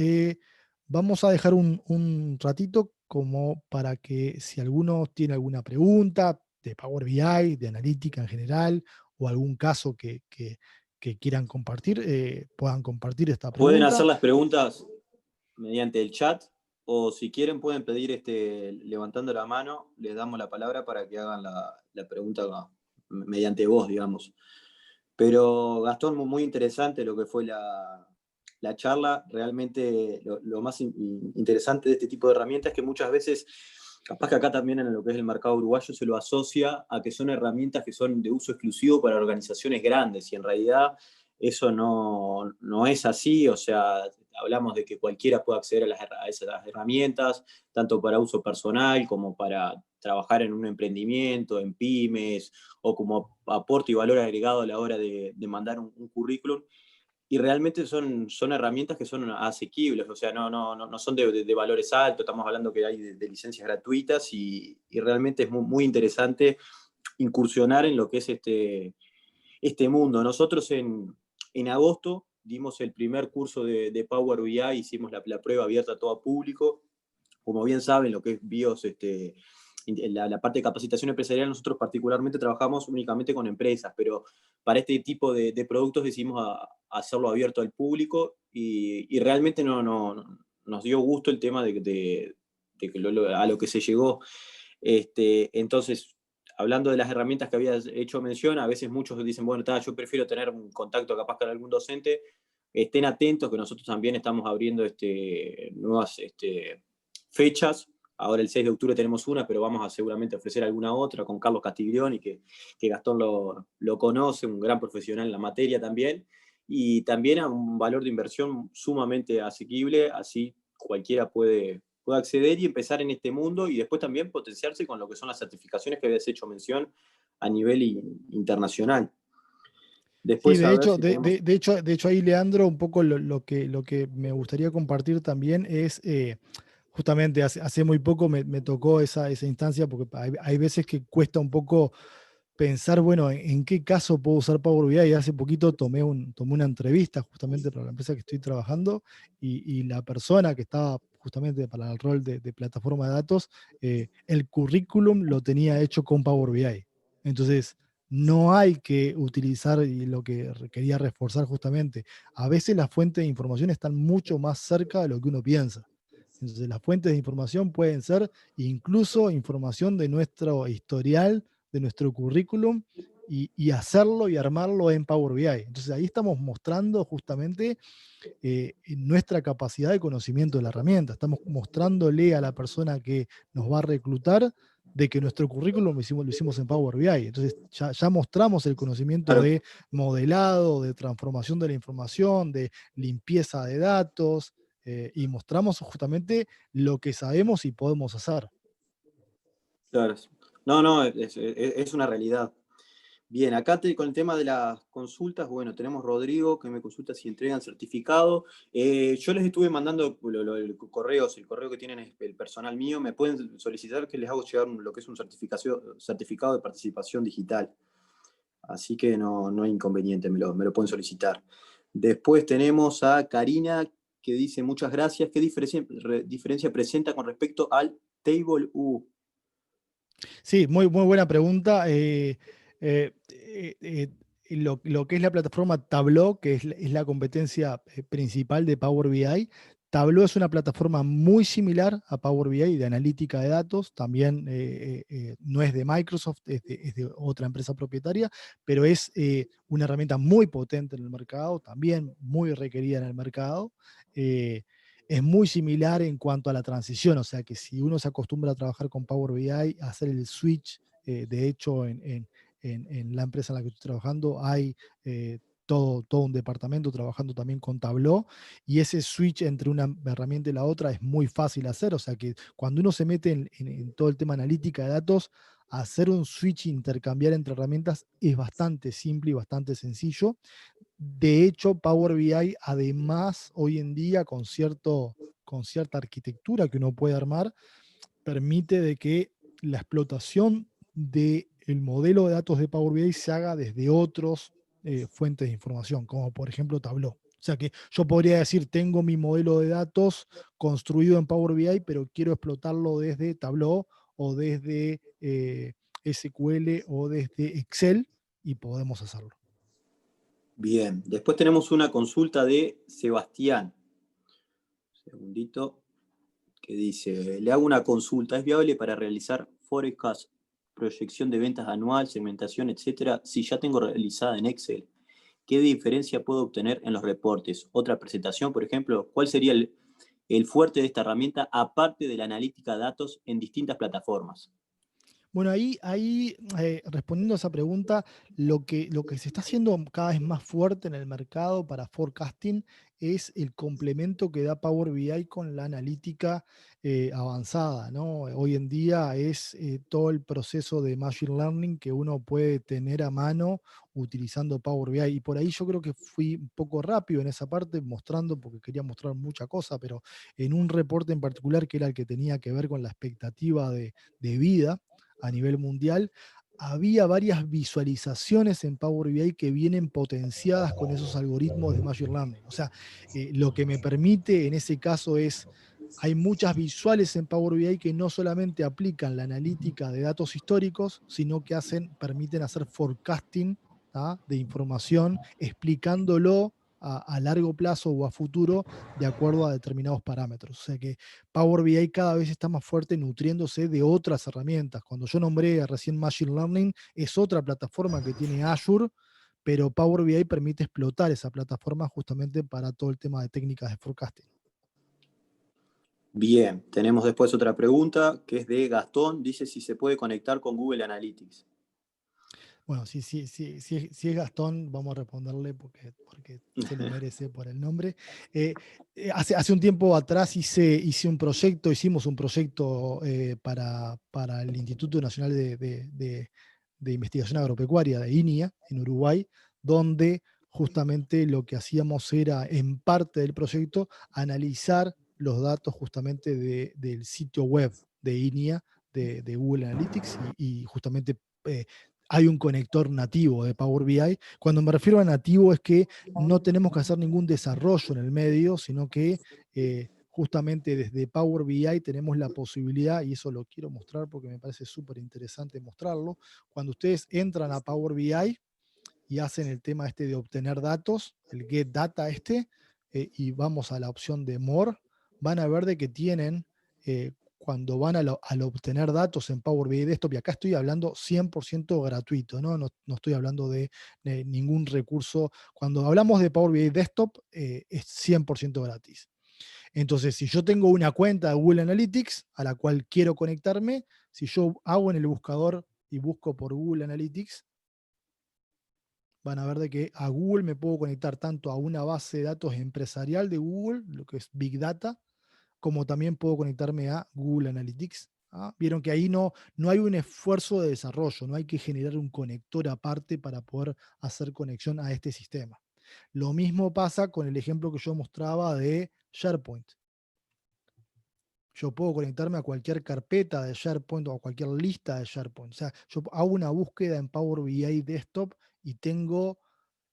Speaker 2: vamos a dejar un ratito como para que si alguno tiene alguna pregunta de Power BI, de analítica en general, o algún caso que quieran compartir, puedan compartir esta
Speaker 3: Pueden hacer
Speaker 2: pregunta.
Speaker 3: las preguntas mediante el chat o si quieren pueden pedir levantando la mano, les damos la palabra para que hagan la pregunta mediante voz, digamos. Pero Gastón, muy interesante lo que fue la charla. Realmente lo más interesante de este tipo de herramientas es que muchas veces, capaz que acá también en lo que es el mercado uruguayo se lo asocia a que son herramientas que son de uso exclusivo para organizaciones grandes y en realidad eso no es así. O sea, hablamos de que cualquiera puede acceder a esas herramientas, tanto para uso personal como para trabajar en un emprendimiento, en pymes, o como aporte y valor agregado a la hora de mandar un currículum. Y realmente son herramientas que son asequibles, o sea, no son de valores altos, estamos hablando que hay de licencias gratuitas y realmente es muy interesante incursionar en lo que es este mundo. Nosotros en agosto dimos el primer curso de Power BI, hicimos la prueba abierta a todo público. Como bien saben, lo que es BIOS, la parte de capacitación empresarial, nosotros particularmente trabajamos únicamente con empresas, pero para este tipo de productos decidimos hacerlo abierto al público y realmente nos dio gusto el tema de que a lo que se llegó. Entonces, hablando de las herramientas que habías hecho mención, a veces muchos dicen, bueno, yo prefiero tener un contacto capaz con algún docente. Estén atentos que nosotros también estamos abriendo nuevas fechas. Ahora el 6 de octubre tenemos una, pero vamos a seguramente ofrecer alguna otra con Carlos Castiglioni, que Gastón lo conoce, un gran profesional en la materia también, y también a un valor de inversión sumamente asequible, así cualquiera puede acceder y empezar en este mundo y después también potenciarse con lo que son las certificaciones que habías hecho mención a nivel internacional.
Speaker 2: Sí,
Speaker 3: Después,
Speaker 2: de
Speaker 3: a ver
Speaker 2: hecho,
Speaker 3: si tenemos...
Speaker 2: de hecho ahí, Leandro, un poco lo que me gustaría compartir también es, justamente hace muy poco me tocó esa instancia, porque hay veces que cuesta un poco pensar, bueno, en qué caso puedo usar Power BI. Y hace poquito tomé una entrevista justamente para la empresa que estoy trabajando, y la persona que estaba justamente para el rol de plataforma de datos, el currículum lo tenía hecho con Power BI. Entonces, no hay que utilizar, y lo que quería reforzar justamente, a veces las fuentes de información están mucho más cerca de lo que uno piensa. Entonces, las fuentes de información pueden ser incluso información de nuestro historial, de nuestro currículum, y hacerlo y armarlo en Power BI. Entonces, ahí estamos mostrando justamente nuestra capacidad de conocimiento de la herramienta. Estamos mostrándole a la persona que nos va a reclutar de que nuestro currículum lo hicimos en Power BI. Entonces ya mostramos el conocimiento
Speaker 3: Claro,
Speaker 2: de modelado, de transformación de la información, de limpieza de datos, y mostramos justamente lo que sabemos y podemos hacer.
Speaker 3: claro. No, es una realidad. Bien, acá con el tema de las consultas, bueno, tenemos Rodrigo que me consulta si entregan certificado. Yo les estuve mandando el correo que tienen es el personal mío, me pueden solicitar que les hago llegar lo que es un certificado de participación digital. Así que no hay inconveniente, me lo pueden solicitar. Después tenemos a Karina que dice muchas gracias. ¿Qué diferencia presenta con respecto al Table U?
Speaker 2: Sí, muy buena pregunta. Lo que es la plataforma Tableau, que es la competencia principal de Power BI, Tableau es una plataforma muy similar a Power BI de analítica de datos, también no es de Microsoft, es de otra empresa propietaria, pero es una herramienta muy potente en el mercado, también muy requerida en el mercado. Es muy similar en cuanto a la transición, o sea que si uno se acostumbra a trabajar con Power BI, a hacer el switch, de hecho en la empresa en la que estoy trabajando hay todo un departamento trabajando también con Tableau, y ese switch entre una herramienta y la otra es muy fácil hacer, o sea que cuando uno se mete en todo el tema analítica de datos, hacer un switch, intercambiar entre herramientas es bastante simple y bastante sencillo. De hecho, Power BI, además, hoy en día, con cierta arquitectura que uno puede armar, permite de que la explotación del modelo de datos de Power BI se haga desde otras fuentes de información, como por ejemplo Tableau. O sea que yo podría decir, tengo mi modelo de datos construido en Power BI, pero quiero explotarlo desde Tableau o desde SQL o desde Excel, y podemos hacerlo.
Speaker 3: Bien, después tenemos una consulta de Sebastián. Un segundito, que dice, le hago una consulta, ¿es viable para realizar forecast, proyección de ventas anual, segmentación, etcétera, si ya tengo realizada en Excel? ¿Qué diferencia puedo obtener en los reportes? Otra presentación, por ejemplo, ¿cuál sería el fuerte de esta herramienta aparte de la analítica de datos en distintas plataformas?
Speaker 2: Bueno, ahí respondiendo a esa pregunta, lo que se está haciendo cada vez más fuerte en el mercado para forecasting es el complemento que da Power BI con la analítica avanzada, ¿no? Hoy en día es todo el proceso de Machine Learning que uno puede tener a mano utilizando Power BI. Y por ahí yo creo que fui un poco rápido en esa parte, mostrando, porque quería mostrar mucha cosa, pero en un reporte en particular que era el que tenía que ver con la expectativa de vida a nivel mundial, había varias visualizaciones en Power BI que vienen potenciadas con esos algoritmos de Machine Learning. O sea, lo que me permite en ese caso es, hay muchas visuales en Power BI que no solamente aplican la analítica de datos históricos, sino que permiten hacer forecasting, ¿tá?, de información, explicándolo a largo plazo o a futuro de acuerdo a determinados parámetros. O sea que Power BI cada vez está más fuerte nutriéndose de otras herramientas. Cuando yo nombré recién Machine Learning, es otra plataforma que tiene Azure, pero Power BI permite explotar esa plataforma justamente para todo el tema de técnicas de forecasting.
Speaker 3: Bien, tenemos después otra pregunta que es de Gastón. Dice si se puede conectar con Google Analytics.
Speaker 2: Bueno, si es Gastón, vamos a responderle porque se lo merece por el nombre. Hace un tiempo atrás hicimos un proyecto para el Instituto Nacional de Investigación Agropecuaria de INIA, en Uruguay, donde justamente lo que hacíamos era, en parte del proyecto, analizar los datos justamente del sitio web de INIA, de Google Analytics, y justamente hay un conector nativo de Power BI. Cuando me refiero a nativo es que no tenemos que hacer ningún desarrollo en el medio, sino que justamente desde Power BI tenemos la posibilidad, y eso lo quiero mostrar porque me parece súper interesante mostrarlo, cuando ustedes entran a Power BI y hacen el tema este de obtener datos, el get data y vamos a la opción de more, van a ver de que tienen, cuando van al obtener datos en Power BI Desktop, y acá estoy hablando 100% gratuito, ¿no? No estoy hablando de ningún recurso. Cuando hablamos de Power BI Desktop, es 100% gratis. Entonces, si yo tengo una cuenta de Google Analytics a la cual quiero conectarme, si yo hago en el buscador y busco por Google Analytics, van a ver de que a Google me puedo conectar tanto a una base de datos empresarial de Google, lo que es Big Data, como también puedo conectarme a Google Analytics ¿Ah? Vieron que ahí no hay un esfuerzo de desarrollo, no hay que generar un conector aparte para poder hacer conexión a este sistema. Lo mismo pasa con el ejemplo que yo mostraba de SharePoint. Yo puedo conectarme a cualquier carpeta de SharePoint o a cualquier lista de SharePoint. O sea, yo hago una búsqueda en Power BI Desktop y tengo,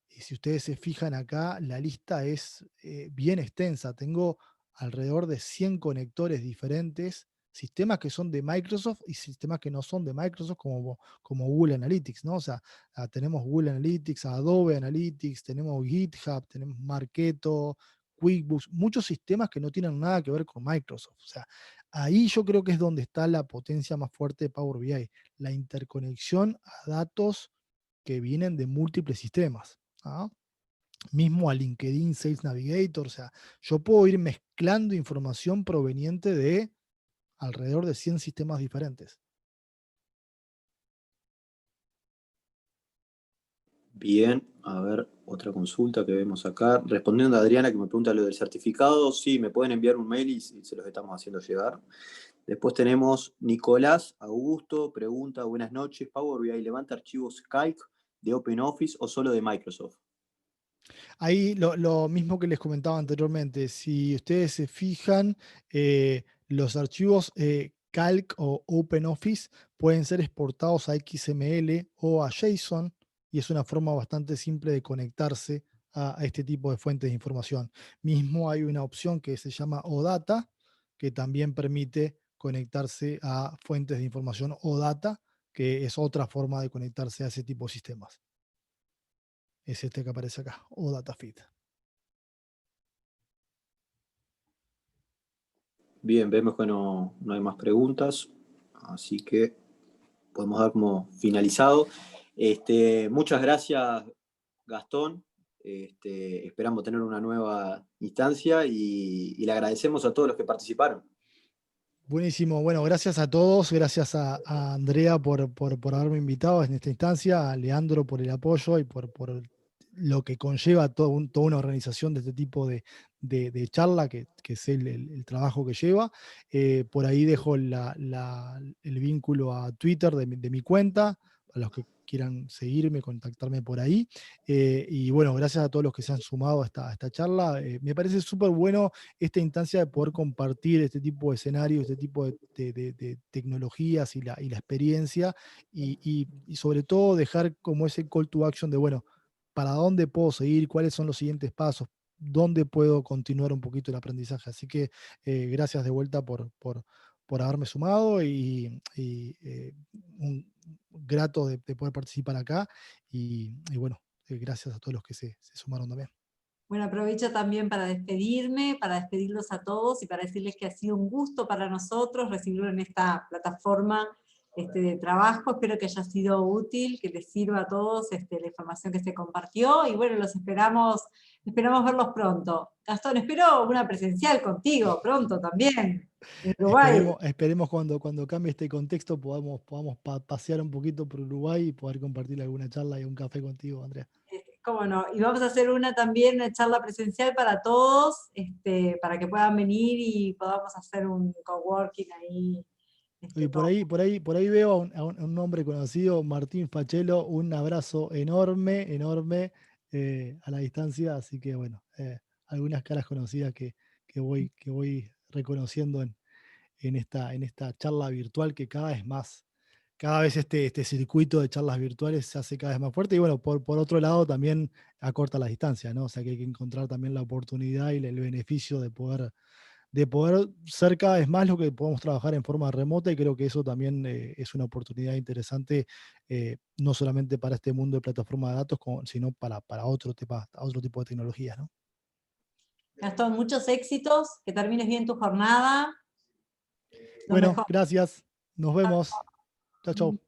Speaker 2: y si ustedes se fijan acá, la lista es bien extensa. Tengo alrededor de 100 conectores diferentes, sistemas que son de Microsoft y sistemas que no son de Microsoft, como Google Analytics, ¿no? O sea, tenemos Google Analytics, Adobe Analytics, tenemos GitHub, tenemos Marketo, QuickBooks, muchos sistemas que no tienen nada que ver con Microsoft. O sea, ahí yo creo que es donde está la potencia más fuerte de Power BI, la interconexión a datos que vienen de múltiples sistemas. ¿Ah? Mismo a LinkedIn Sales Navigator, o sea, yo puedo ir mezclando información proveniente de alrededor de 100 sistemas diferentes.
Speaker 3: Bien, a ver, otra consulta que vemos acá. Respondiendo a Adriana que me pregunta lo del certificado, sí, me pueden enviar un mail y se los estamos haciendo llegar. Después tenemos Nicolás Augusto, pregunta, buenas noches, Power BI levanta archivos Calc de OpenOffice o solo de Microsoft.
Speaker 2: Ahí lo mismo que les comentaba anteriormente, si ustedes se fijan, los archivos Calc o OpenOffice pueden ser exportados a XML o a JSON y es una forma bastante simple de conectarse a este tipo de fuentes de información. Mismo hay una opción que se llama OData, que también permite conectarse a fuentes de información OData, que es otra forma de conectarse a ese tipo de sistemas. Es este que aparece acá, OData Feed.
Speaker 3: Bien, vemos que no hay más preguntas, así que podemos dar como finalizado. Muchas gracias, Gastón. Esperamos tener una nueva instancia y le agradecemos a todos los que participaron.
Speaker 2: Buenísimo, bueno, gracias a todos, gracias a Andrea por haberme invitado en esta instancia, a Leandro por el apoyo y por lo que conlleva toda una organización de este tipo de charla, que es el trabajo que lleva. Por ahí dejo el vínculo a Twitter de mi cuenta, a los que quieran seguirme, contactarme por ahí. Y bueno, gracias a todos los que se han sumado a esta charla. Me parece súper bueno esta instancia de poder compartir este tipo de escenarios, este tipo de tecnologías y la experiencia, y sobre todo dejar como ese call to action de, bueno, ¿para dónde puedo seguir? ¿Cuáles son los siguientes pasos? ¿Dónde puedo continuar un poquito el aprendizaje? Así que gracias de vuelta por haberme sumado y un grato de poder participar acá y bueno, gracias a todos los que se sumaron también.
Speaker 1: Bueno, aprovecho también para despedirme, para despedirlos a todos y para decirles que ha sido un gusto para nosotros recibirlo en esta plataforma de trabajo. Espero que haya sido útil, que les sirva a todos la información que se compartió, y bueno, esperamos verlos pronto. Gastón, espero una presencial contigo pronto también, en Uruguay.
Speaker 2: Esperemos cuando cambie este contexto podamos pasear un poquito por Uruguay y poder compartir alguna charla y un café contigo, Andrea.
Speaker 1: Cómo no, y vamos a hacer una charla presencial para todos, para que puedan venir y podamos hacer un coworking ahí.
Speaker 2: Y por ahí veo a un nombre conocido, Martín Fachelo, un abrazo enorme, enorme a la distancia, así que bueno, algunas caras conocidas que voy reconociendo en esta charla virtual, que cada vez este circuito de charlas virtuales se hace cada vez más fuerte, y bueno, por otro lado también acorta la distancia, ¿no? O sea que hay que encontrar también la oportunidad y el beneficio de poder ser cada vez más lo que podemos trabajar en forma remota, y creo que eso también es una oportunidad interesante, no solamente para este mundo de plataforma de datos, sino para otro tipo de tecnologías, ¿no?
Speaker 1: Gastón, muchos éxitos, que termines bien tu jornada. Lo
Speaker 2: Bueno,
Speaker 1: mejor.
Speaker 2: gracias. Nos vemos. Chao, chao.